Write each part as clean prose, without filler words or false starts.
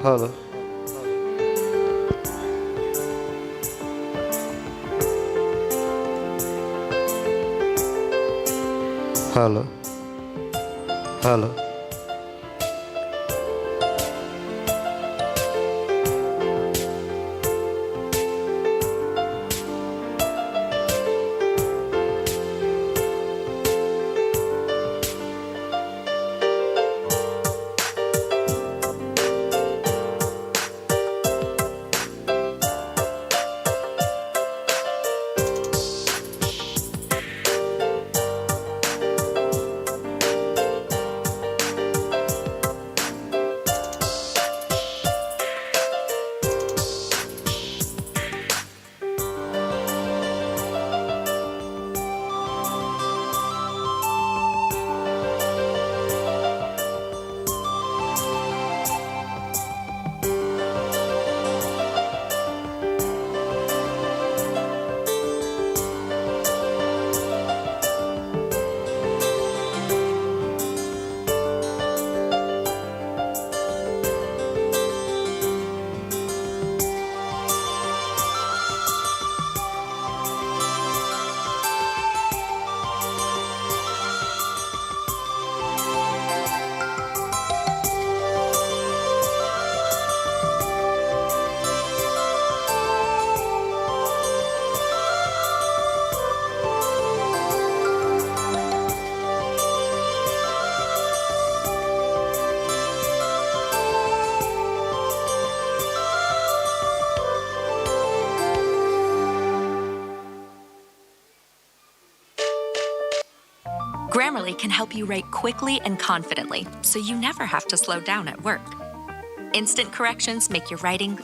Hello, hello, hello. Grammarly can help you write quickly and confidently, so you never have to slow down at work. Instant corrections make your writing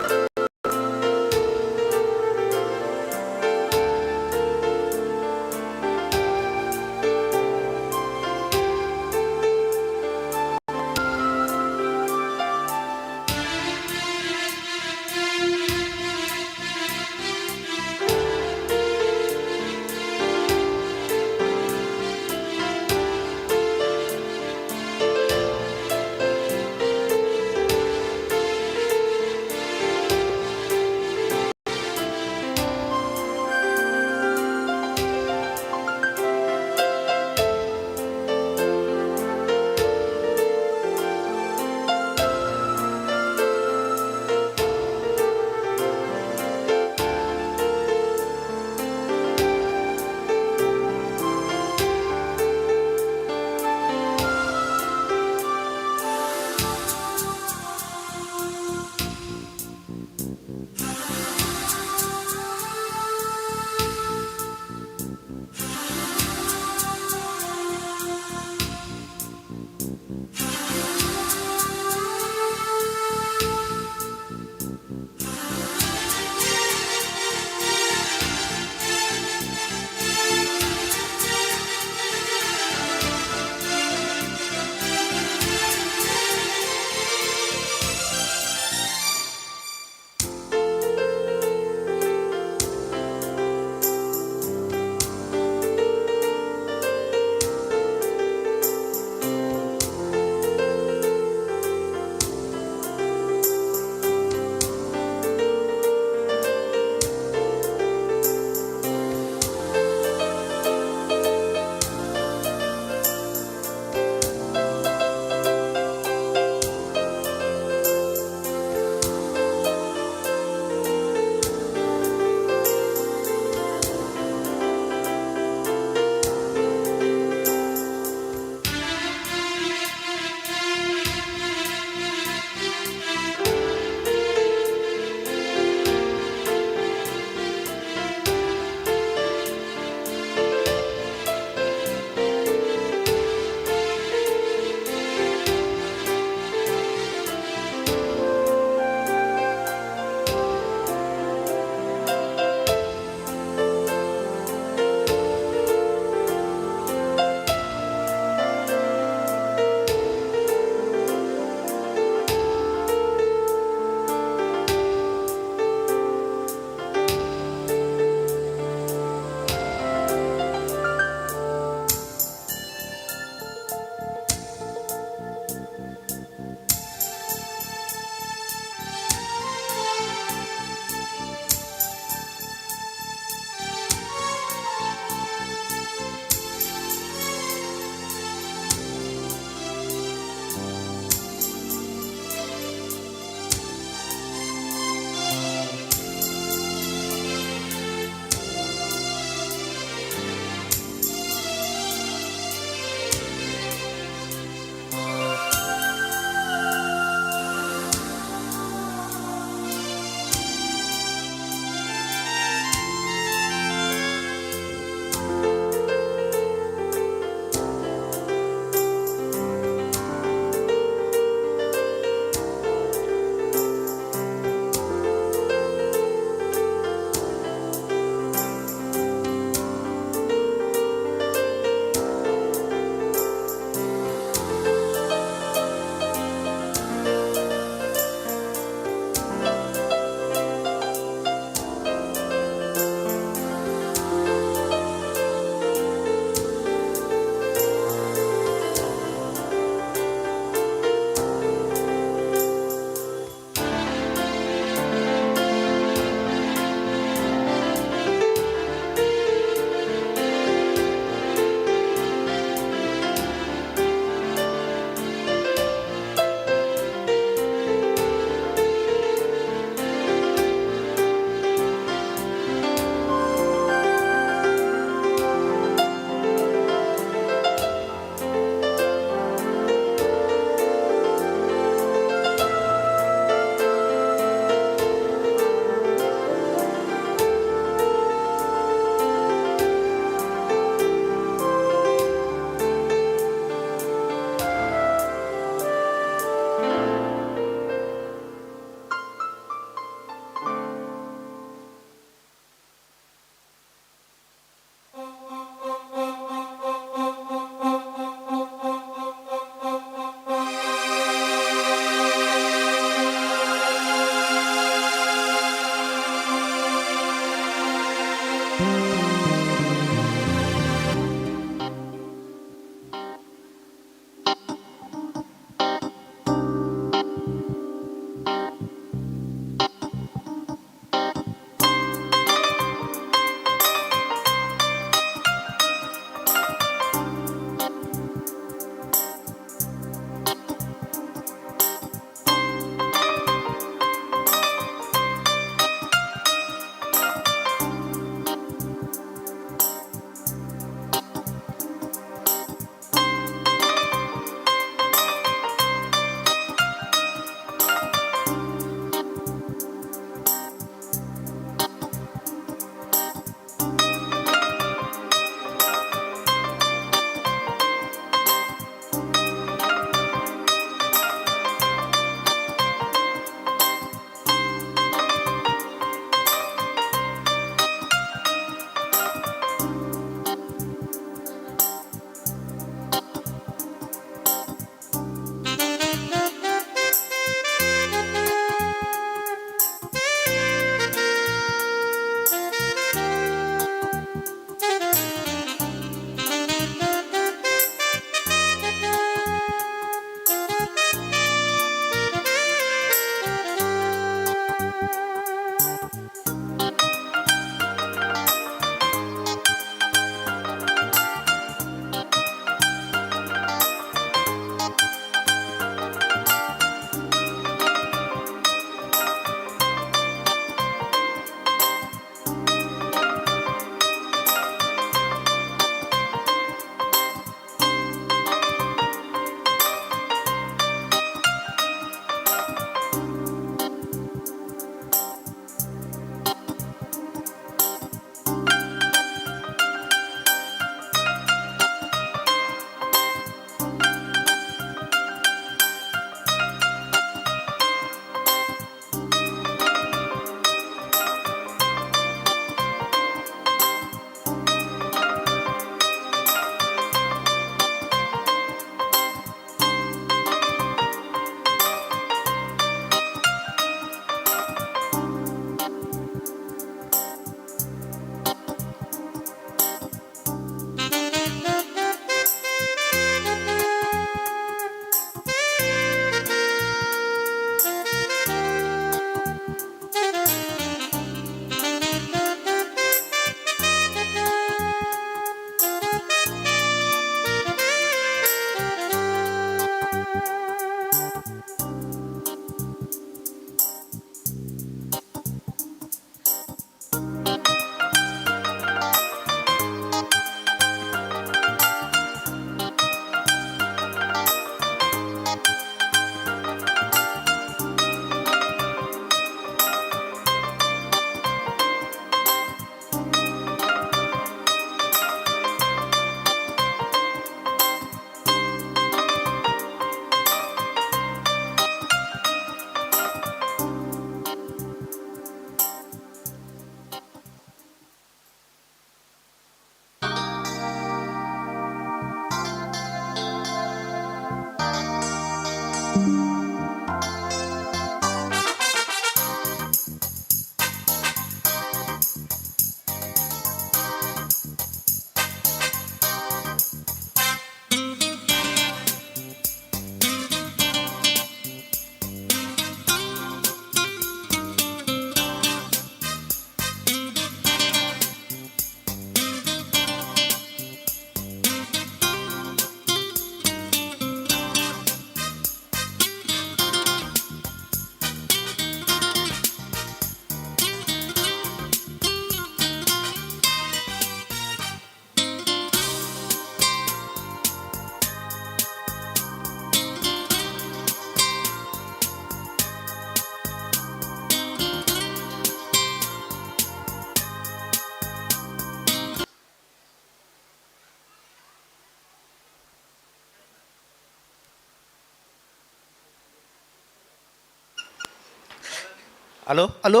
hello hello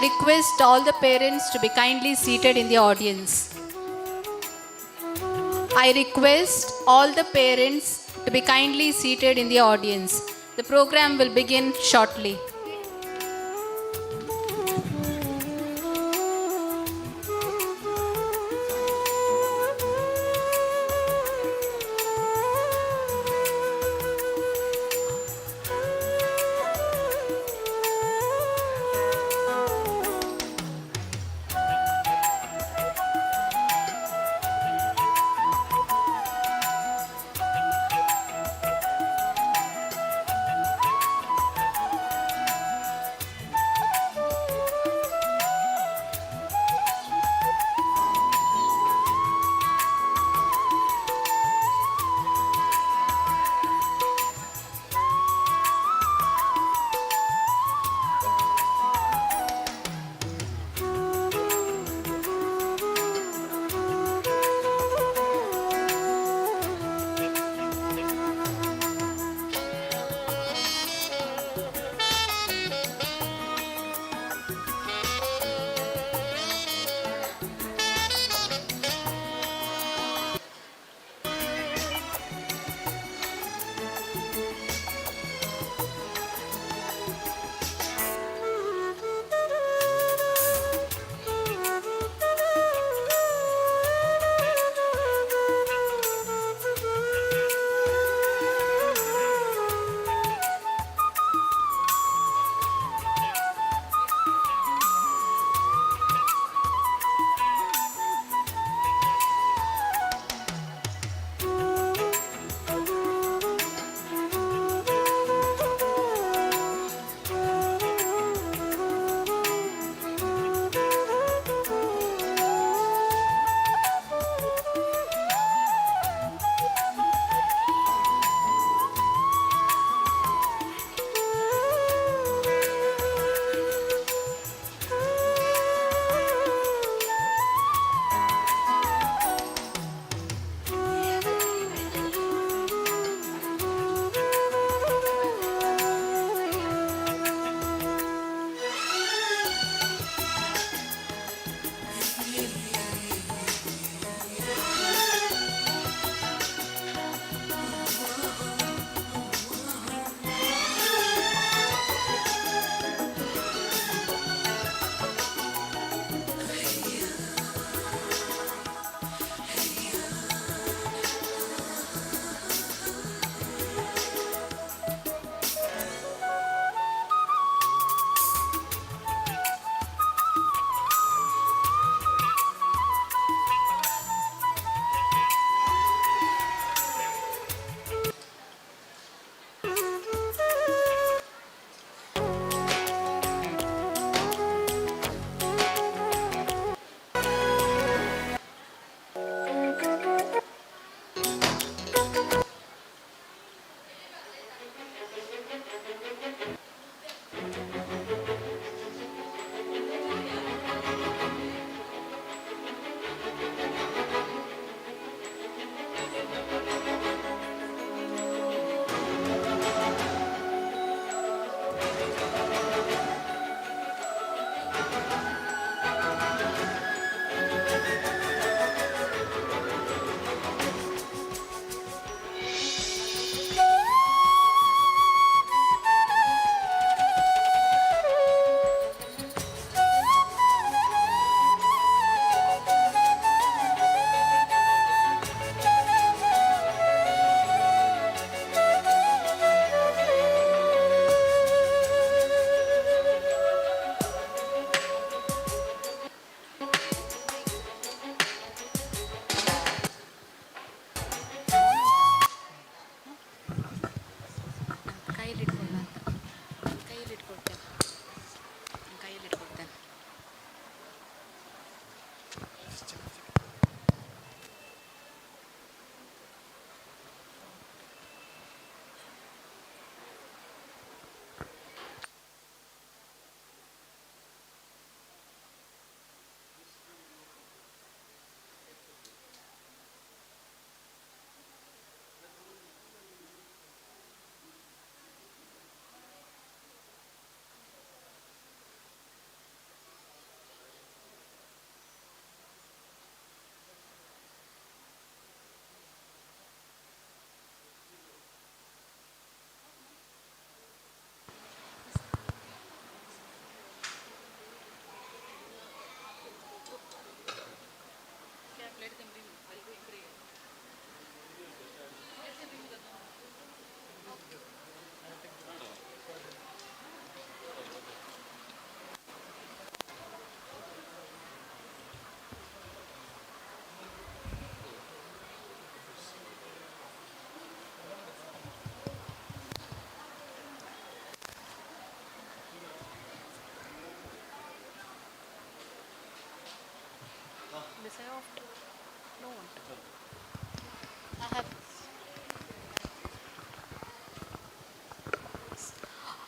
request all the parents to be kindly seated in the audience. I request all the parents to be kindly seated in the audience. The program will begin shortly.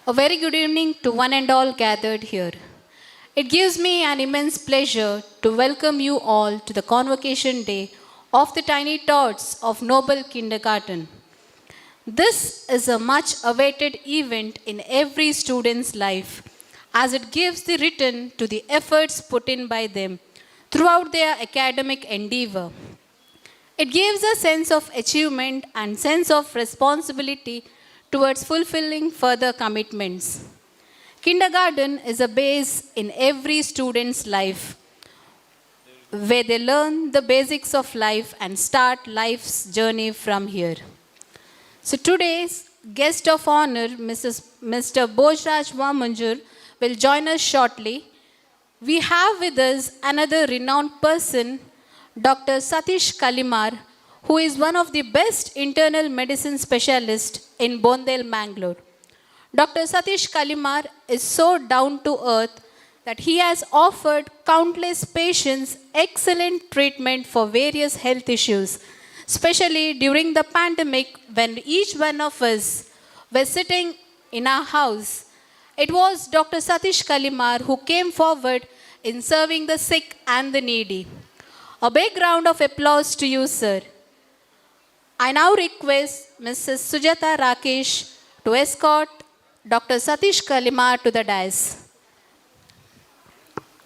A very good evening to one and all gathered here. It gives me an immense pleasure to welcome you all to the Convocation Day of the Tiny Tots of Noble Kindergarten. This is a much awaited event in every student's life as it gives the return to the efforts put in by them throughout their academic endeavor. It gives a sense of achievement and sense of responsibility towards fulfilling further commitments. Kindergarten is a base in every student's life where they learn the basics of life and start life's journey from here. So today's guest of honor, Mr. Bojraj Vamunjur, will join us shortly. We have with us another renowned person, Dr. Satish Kalimar, who is one of the best internal medicine specialists in Bondel, Mangalore. Dr. Satish Kalimar is so down to earth that he has offered countless patients excellent treatment for various health issues, especially during the pandemic when each one of us were sitting in our house. It was Dr. Satish Kalimar who came forward in serving the sick and the needy. A big round of applause to you, sir. I now request Mrs. Sujata Rakesh to escort Dr. Satish Kalimar to the dais.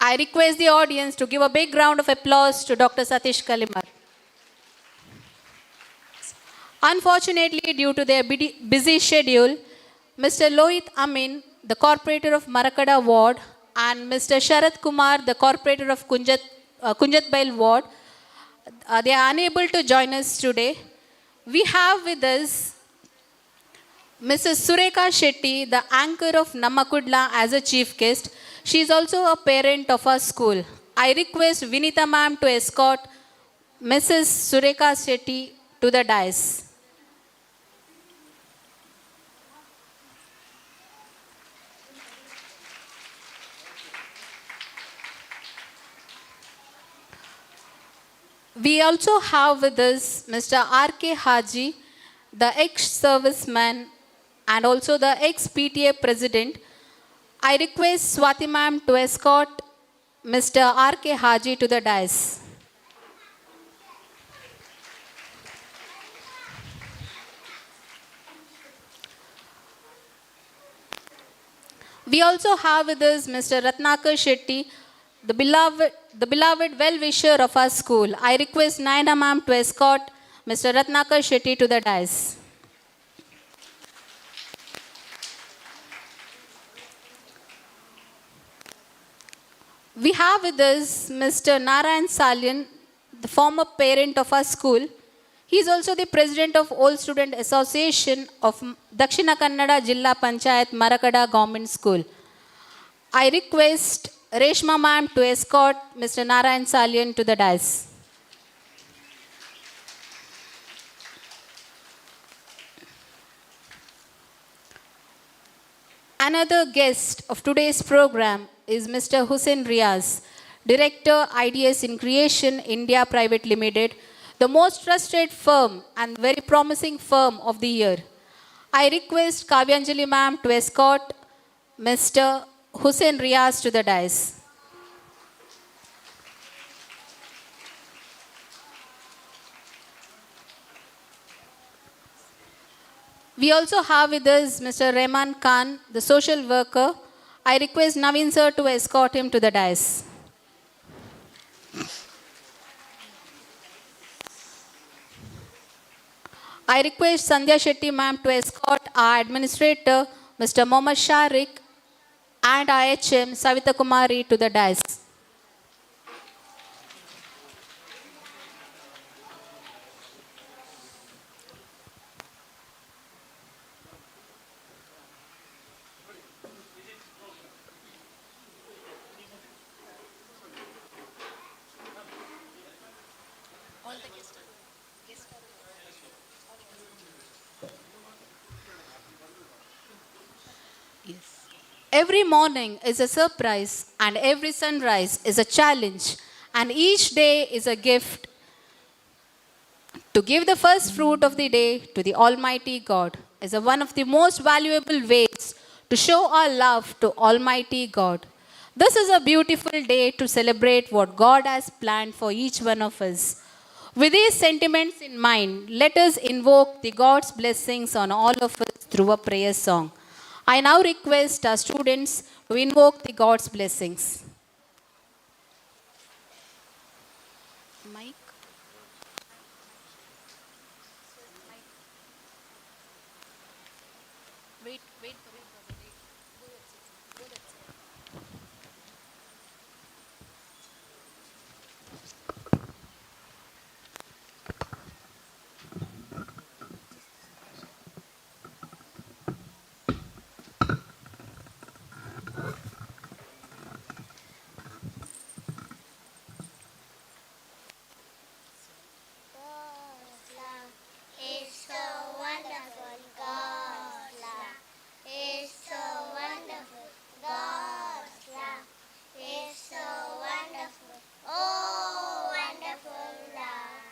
I request the audience to give a big round of applause to Dr. Satish Kalimar. Unfortunately, due to their busy schedule, Mr. Lohit Amin, the corporator of Marakada Ward, and Mr. Sharat Kumar, the corporator of Kunjatbail Ward, they are unable to join us today. We have with us Mrs. Sureka Shetty, the anchor of Namakudla, as a chief guest. She is also a parent of our school. I request Vinita ma'am to escort Mrs. Sureka Shetty to the dais. We also have with us Mr. R.K. Haji, the ex-serviceman and also the ex-PTA president. I request Swati ma'am to escort Mr. R.K. Haji to the dais. We also have with us Mr. Ratnakar Shetty, the beloved well-wisher of our school. I request Naina ma'am to escort Mr. Ratnakar Shetty to the dais. We have with us Mr. Narayan Salyan, the former parent of our school. He is also the president of Old Student Association of Dakshina Kannada Jilla Panchayat Marakada Government School. I request Reshma ma'am to escort Mr. Narayan Salyan to the dais. Another guest of today's program is Mr. Hussein Riaz, Director IDS in Creation India Private Limited, the most trusted firm and very promising firm of the year. I request Kavyanjali ma'am to escort Mr. Hussein Riaz to the dais. We also have with us Mr. Rehman Khan, the social worker. I request Naveen sir to escort him to the dais. I request Sandhya Shetty ma'am to escort our administrator, Mr. Mohammad Sharik, and IHM Savita Kumari to the dais. Every morning is a surprise and every sunrise is a challenge and each day is a gift to give the first fruit of the day to the Almighty God is one of the most valuable ways to show our love to Almighty God. This is a beautiful day to celebrate what God has planned for each one of us. With these sentiments in mind, let us invoke the God's blessings on all of us through a prayer song. I now request our students to invoke the God's blessings. Mike. Wait. God's love is so wonderful. God's love is so wonderful. God's love is so wonderful. Oh, wonderful love.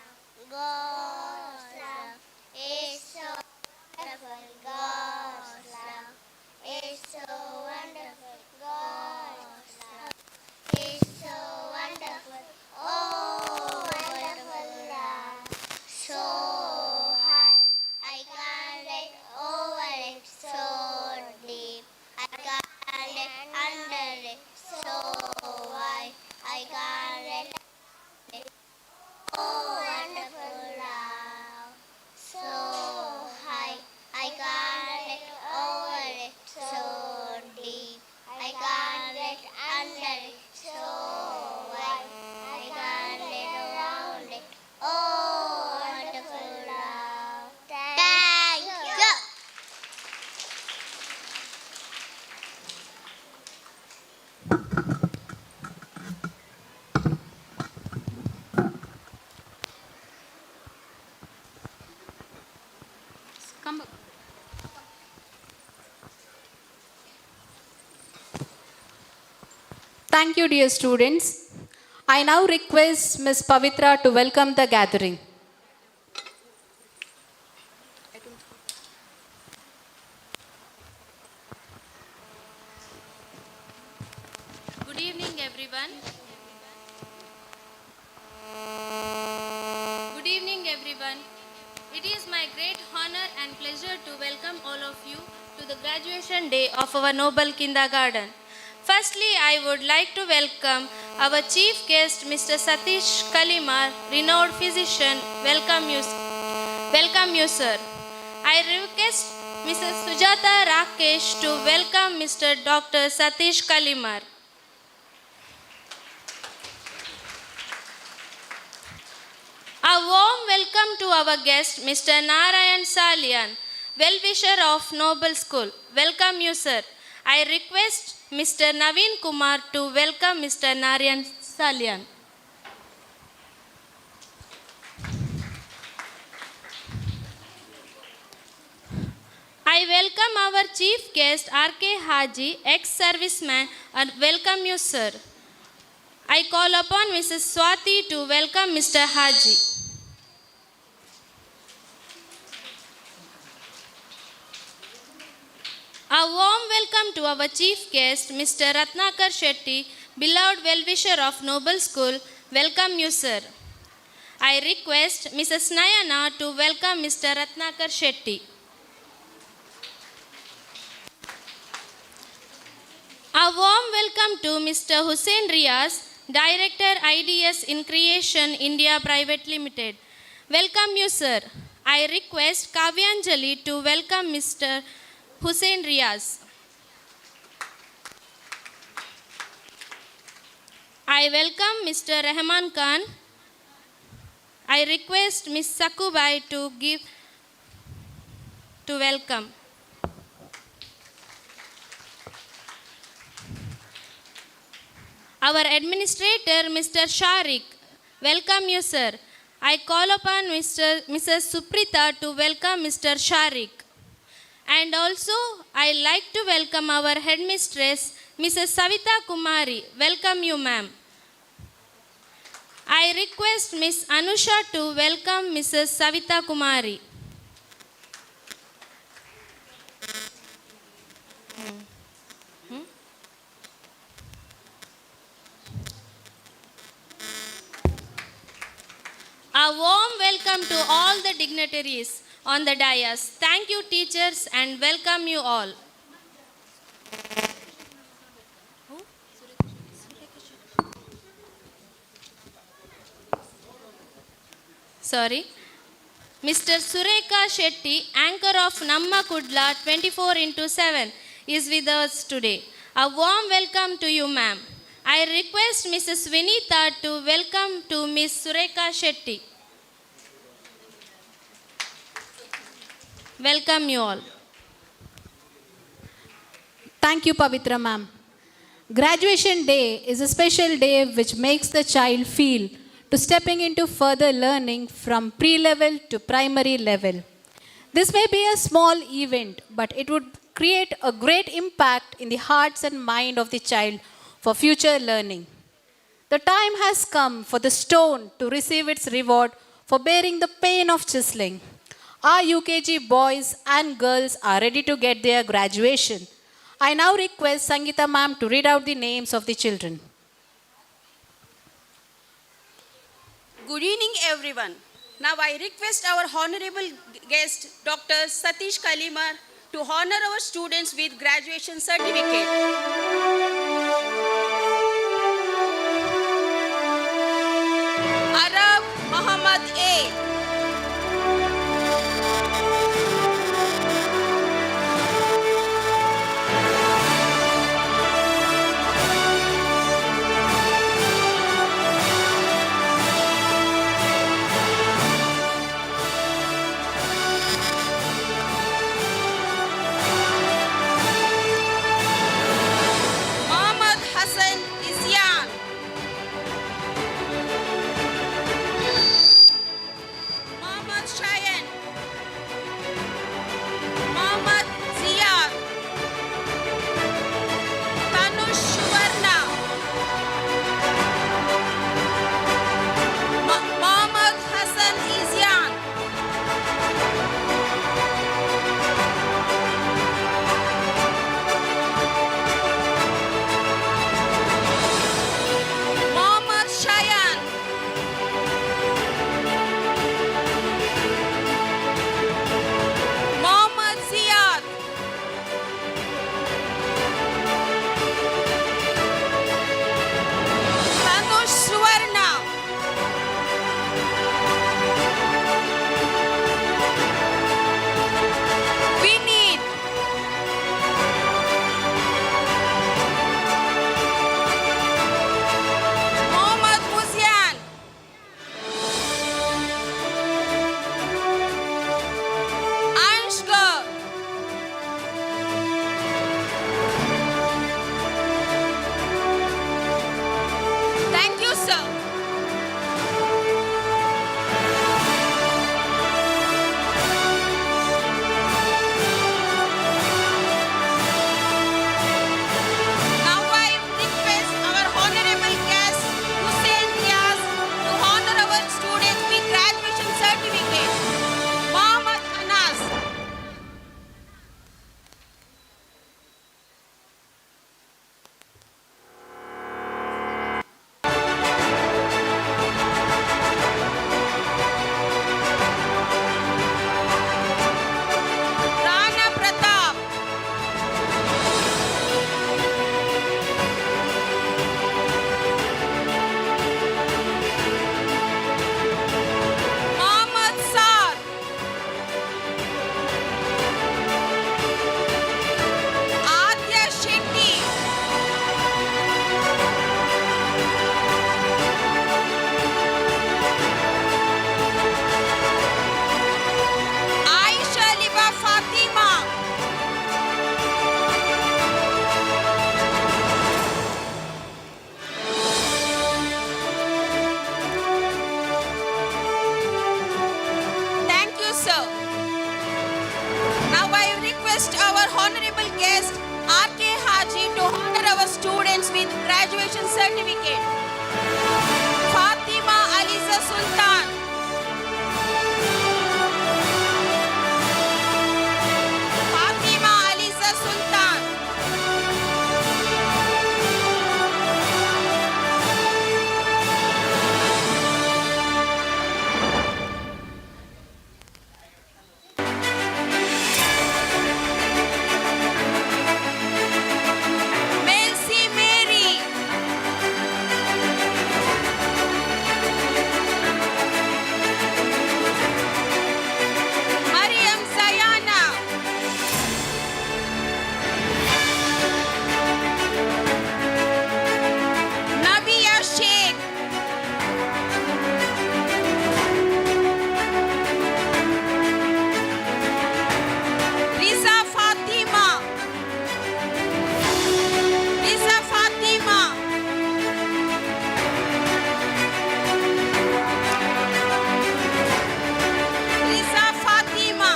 God's love is so wonderful. God's love is so wonderful. God's love is so wonderful. Oh, wonderful love. So high, I can't get over it. So deep, I can't get under it. So wide, I can't get it. Oh, wonderful love. So high, I can't get over it. So deep, I can't get under it. So wide, I can't get around it. Oh, wonderful love. Thank you. Come back. Thank you, dear students. I now request Ms. Pavitra to welcome the gathering. Good evening, everyone. Good evening, everyone. It is my great honor and pleasure to welcome all of you to the graduation day of our noble kindergarten. Firstly, I would like to welcome our chief guest, Mr. Satish Kalimar, renowned physician. Welcome you, sir. I request Mrs. Sujata Rakesh to welcome Mr. Dr. Satish Kalimar. A warm welcome to our guest, Mr. Narayan Salian, well-wisher of Noble School. Welcome you, sir. I request Mr. Naveen Kumar to welcome Mr. Narayan Salian. I welcome our chief guest, R.K. Haji, ex-serviceman, and welcome you, sir. I call upon Mrs. Swati to welcome Mr. Haji. A warm welcome to our chief guest, Mr. Ratnakar Shetty, beloved well-wisher of Noble School. Welcome you, sir. I request Mrs. Nayana to welcome Mr. Ratnakar Shetty. A warm welcome to Mr. Hussein Riaz, Director IDS in Creation India Private Limited. Welcome you, sir. I request Kavyanjali to welcome Mr. Hussein Riaz. I welcome Mr. Rahman Khan. I request Ms. Sakubai to welcome. Our administrator, Mr. Sharik. Welcome you, sir. I call upon Mrs. Suprita to welcome Mr. Sharik. And also, I like to welcome our headmistress, Mrs. Savita Kumari. Welcome you, ma'am. I request Miss Anusha to welcome Mrs. Savita Kumari. A warm welcome to all the dignitaries on the dais. Thank you, teachers, and welcome you all. Sorry. Mr. Sureka Shetty, anchor of Namma Kudla 24/7, is with us today. A warm welcome to you, ma'am. I request Mrs. Vinitha to welcome to Miss Sureka Shetty. Welcome you all. Thank you, Pavitra ma'am. Graduation day is a special day which makes the child feel to stepping into further learning from pre-level to primary level. This may be a small event, but it would create a great impact in the hearts and mind of the child for future learning. The time has come for the stone to receive its reward for bearing the pain of chiseling. Our UKG boys and girls are ready to get their graduation. I now request Sangeeta ma'am to read out the names of the children. Good evening, everyone. Now I request our honorable guest, Dr. Satish Kalimar, to honor our students with graduation certificate. Arab Muhammad A. Muhammad Hassan Isyan. Muhammad Shayan. Muhammad Ziyad. Tanush Suvarna. Muhammad Hassan Isyan. Muhammad Shayan. Muhammad Ziyad. Tanush Suvarna. Vinit. Muhammad Muzian. Anshka. Thank you, sir. Now I request our honorable guest, Hussein Diaz, to honor our students with graduation certificate. Muhammad Anas. Rana Pratap. Muhammad Saad. Adya Shetty. Aisha Liba Fatima. Thank you, sir. Now I request our honorable guest, R.K. Haji, to honor our students with graduation certificate. Fatima Aliza Sultan. Fatima Aliza Sultan. Melcy Mary. Mariam Zayana. Nabia Sheikh. Riza Fatima. Riza Fatima. Riza Fatima.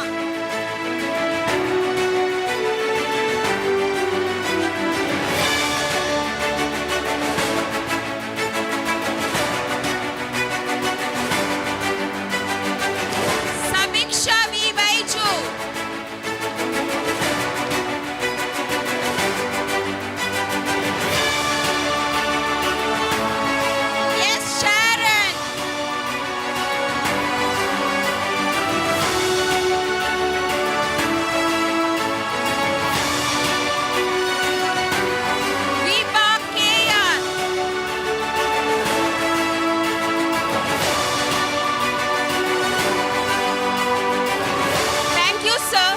Samiksha V. Baiju. Yes, Sharon. Viva Kayan. Thank you, sir.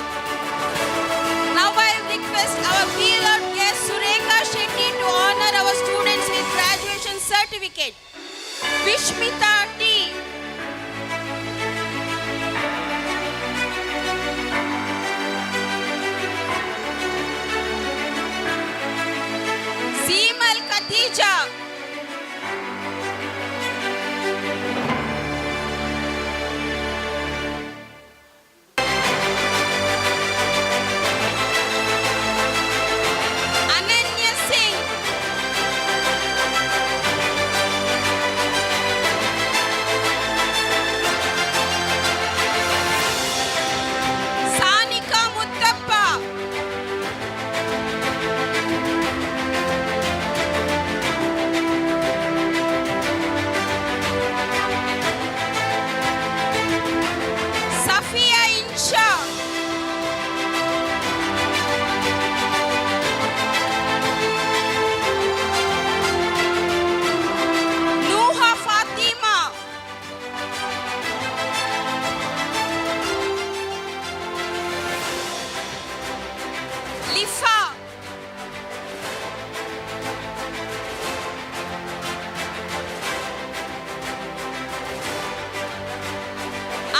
Now I request our beloved guest Surekha Shetty to honor our students with graduation certificate. Vishmita T. Seemal Khadija. Ananya Singh. Sanika Muttappa. Safia Insha. Nuha Fatima. Lifa.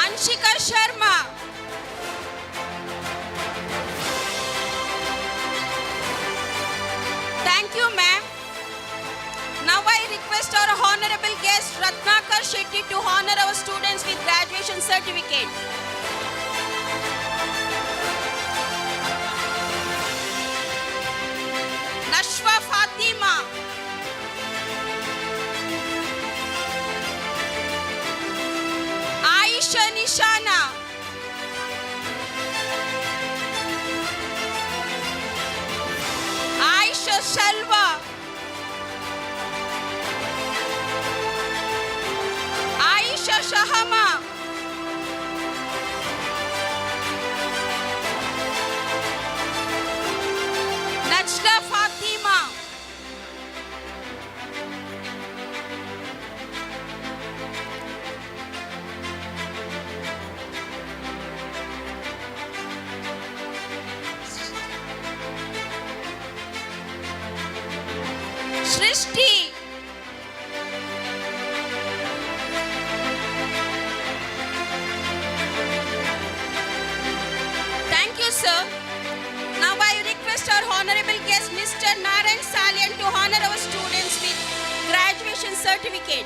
Anshika Sharma. Thank you, ma'am. Now I request our honorable guest Ratnakar Shetty to honor our students with graduation certificate. Nashwa Fatima. Aisha Nishana. Aisha Shalva. Aisha Shahama. Najla Fatima. Srishti. Thank you, sir. Now I request our honorable guest Mr. Narayan Salian to honor our students with graduation certificate.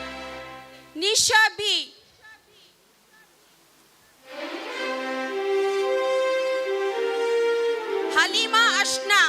Nisha B. Halima Ashna.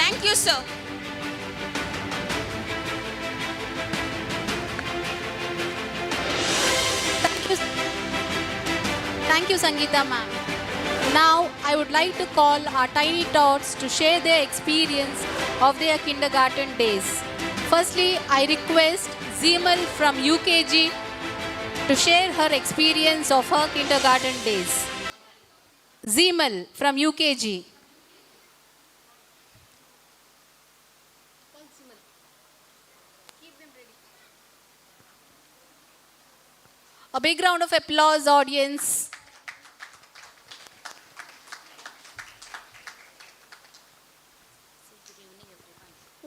Thank you, sir. Thank you, Sangeeta ma'am. Now, I would like to call our tiny tots to share their experience of their kindergarten days. Firstly, I request Zeemal from UKG to share her experience of her kindergarten days. Zeemal from UKG. A big round of applause, audience.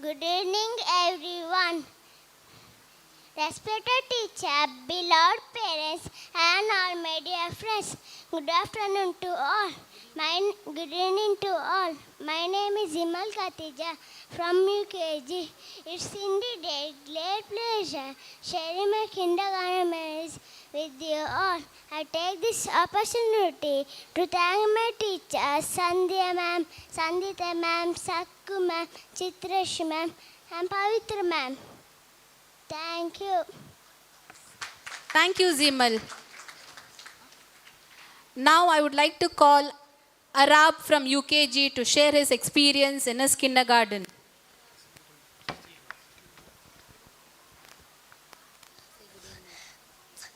Good evening, everyone. Respected teacher, beloved parents, and all my dear friends. Good afternoon to all. Good evening to all. My name is Imal Khatija from UKG. It's indeed a great pleasure sharing my kindergarten memories with you all. I take this opportunity to thank my teachers, Sandhya ma'am, Sandhita ma'am, Sakku ma'am, Chitrash ma'am, and Pavitra ma'am. Thank you. Thank you, Zeemal. Now, I would like to call Arab from UKG to share his experience in his kindergarten.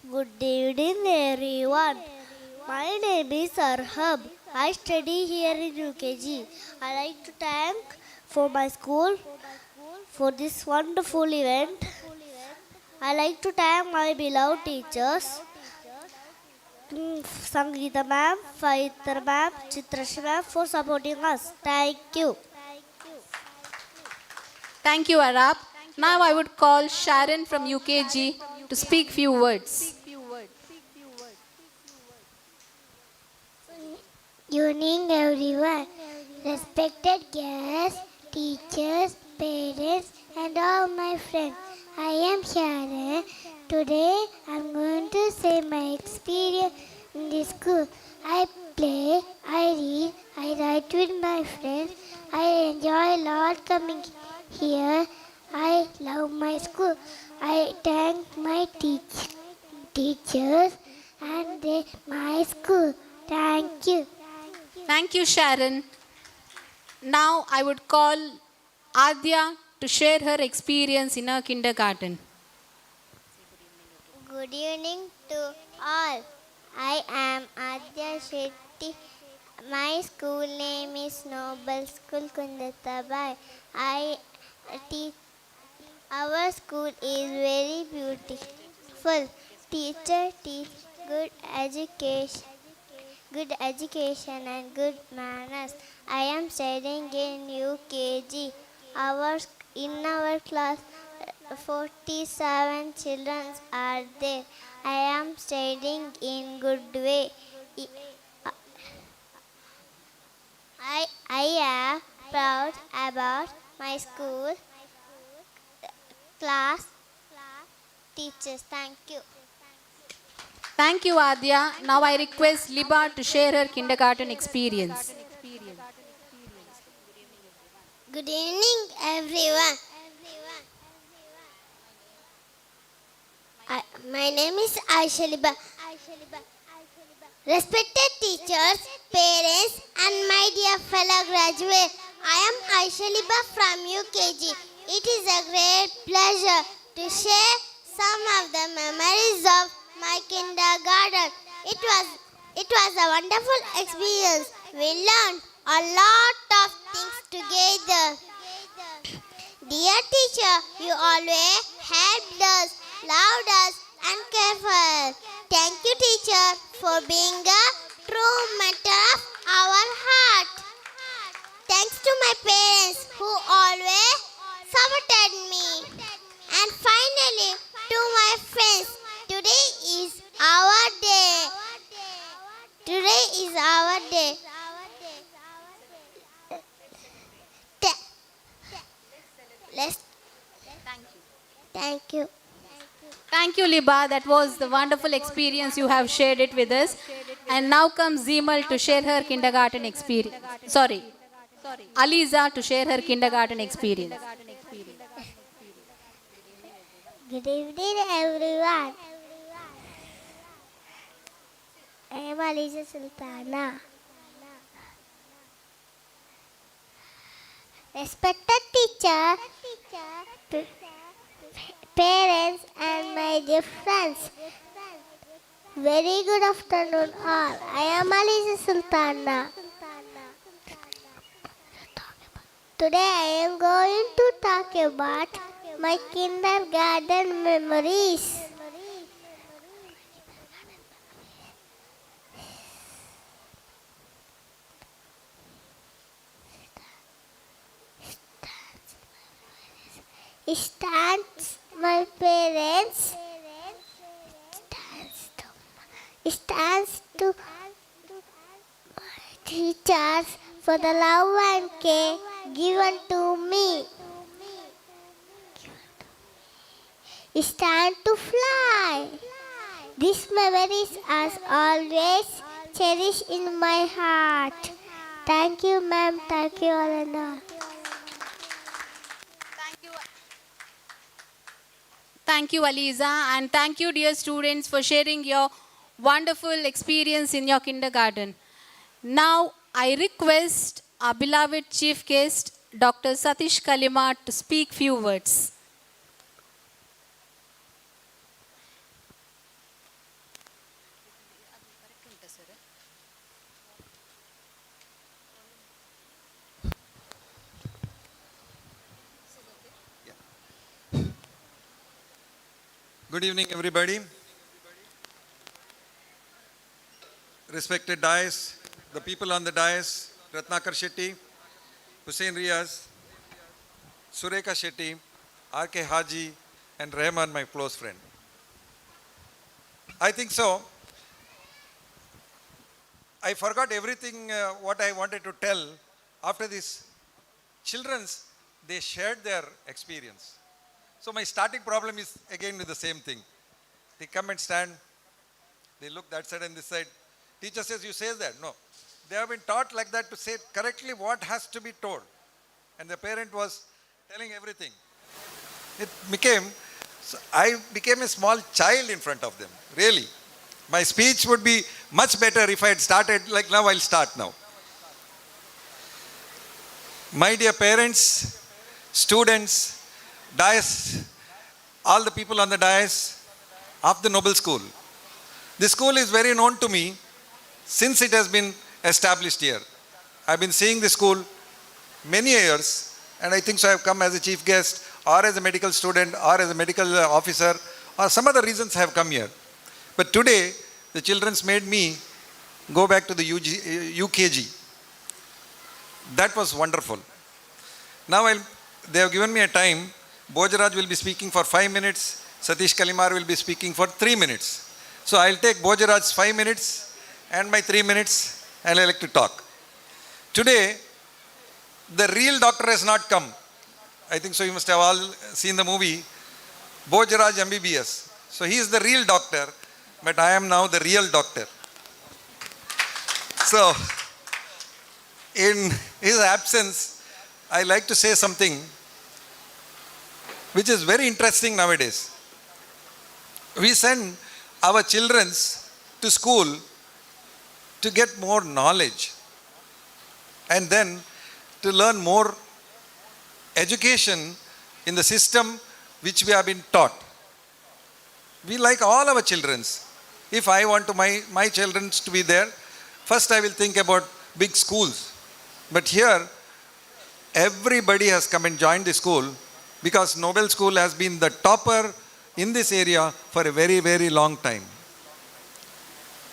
Good evening, everyone. My name is Arhab. I study here in UKG. I like to thank for my school for this wonderful event. I like to thank my beloved teachers, Sangeeta ma'am, Faitra ma'am, Chitrash ma'am for supporting us. Thank you. Thank you, Arab. Now, I would call Sharon from UKG to speak few words. Evening, everyone. Respected guests, teachers, parents, and all my friends. I am Sharon. Today, I'm going to say my experience in the school. I play, I read, I write with my friends. I enjoy a lot coming here. I love my school. I thank my teachers and my school. Thank you. Thank you, Sharon. Now, I would call Adya to share her experience in her kindergarten. Good evening to all. I am Adya Shetty. My school name is Noble School Kundatabai. I teach. Our school is very beautiful. Teacher teach good education and good manners. I am studying in UKG. In our class, 47 children are there. I am studying in good way. I am proud about my school, class, teachers. Thank you. Thank you, Adya. Now, I request Liba to share her kindergarten experience. Good evening, everyone. My name is Aisha Liba. Respected teachers, parents, and my dear fellow graduates, I am Aisha Liba from UKG. It is a great pleasure to share some of the memories of my kindergarten. It was a wonderful experience. We learned a lot of things together. Dear teacher, you always helped us, loved us, and cared for us. Thank you, teacher, for being a true mentor of our heart. Thanks to my parents who always supported me. And finally, to my friends, today is our day. Today is our day. Thank you. Thank you, Liba. That was the wonderful experience you have shared it with us. And now comes Zeemal to share her kindergarten experience. Sorry, Aliza to share her kindergarten experience. Good evening, everyone. I am Aliza Sultana. Respected teacher, parents, and my dear friends. Very good afternoon, all. I am Aliza Sultana. Today I am going to talk about my kindergarten memories. Stands my parents, stands to my teachers for the love and care given to me. Stand to fly. These memories are always cherished in my heart. Thank you, ma'am. Thank you, all and all. Thank you, Aliza, and thank you, dear students, for sharing your wonderful experience in your kindergarten. Now, I request our beloved chief guest, Dr. Satish Kalima, to speak few words. Good evening, everybody. Respected dais, the people on the dais, Ratnakar Shetty, Hussein Riaz, Sureka Shetty, R.K. Haji, and Rahman, my close friend. I think so. I forgot everything what I wanted to tell. After this, children's, they shared their experience. So my starting problem is again with the same thing. They come and stand, they look that side and this side. Teacher says, you say that? No. They have been taught like that to say correctly what has to be told. And the parent was telling everything. I became a small child in front of them, really. My speech would be much better if I had started like now. I'll start now. My dear parents, students, dais, all the people on the dais of the Noble School. This school is very known to me since it has been established here. I've been seeing this school many years, and I think so I've come as a chief guest or as a medical student or as a medical officer or some other reasons I have come here. But today, the children's made me go back to the UKG. That was wonderful. Now they have given me a time. Bojaraj will be speaking for 5 minutes. Satish Kalimar will be speaking for 3 minutes. So I'll take Bojaraj's 5 minutes and my 3 minutes, and I like to talk. Today, the real doctor has not come. I think so you must have all seen the movie, Bojaraj MBBS. So he is the real doctor, but I am now the real doctor. So, in his absence, I like to say something which is very interesting nowadays. We send our children to school to get more knowledge and then to learn more education in the system which we have been taught. We like all our children. If I want to my children to be there, first I will think about big schools. But here, everybody has come and joined the school because Nobel School has been the topper in this area for a very, very long time.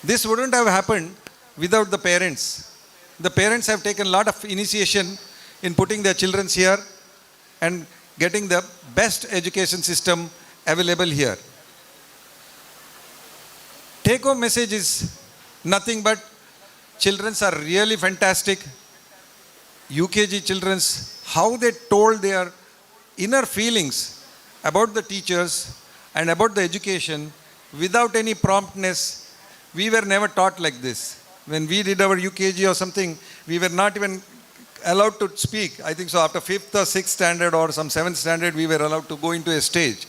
This wouldn't have happened without the parents. The parents have taken a lot of initiation in putting their children here and getting the best education system available here. Take-home message is nothing but children are really fantastic. UKG children's, how they told their inner feelings about the teachers and about the education without any promptness. We were never taught like this. When we did our UKG or something, we were not even allowed to speak. I think so after 5th or 6th standard or some 7th standard, we were allowed to go into a stage.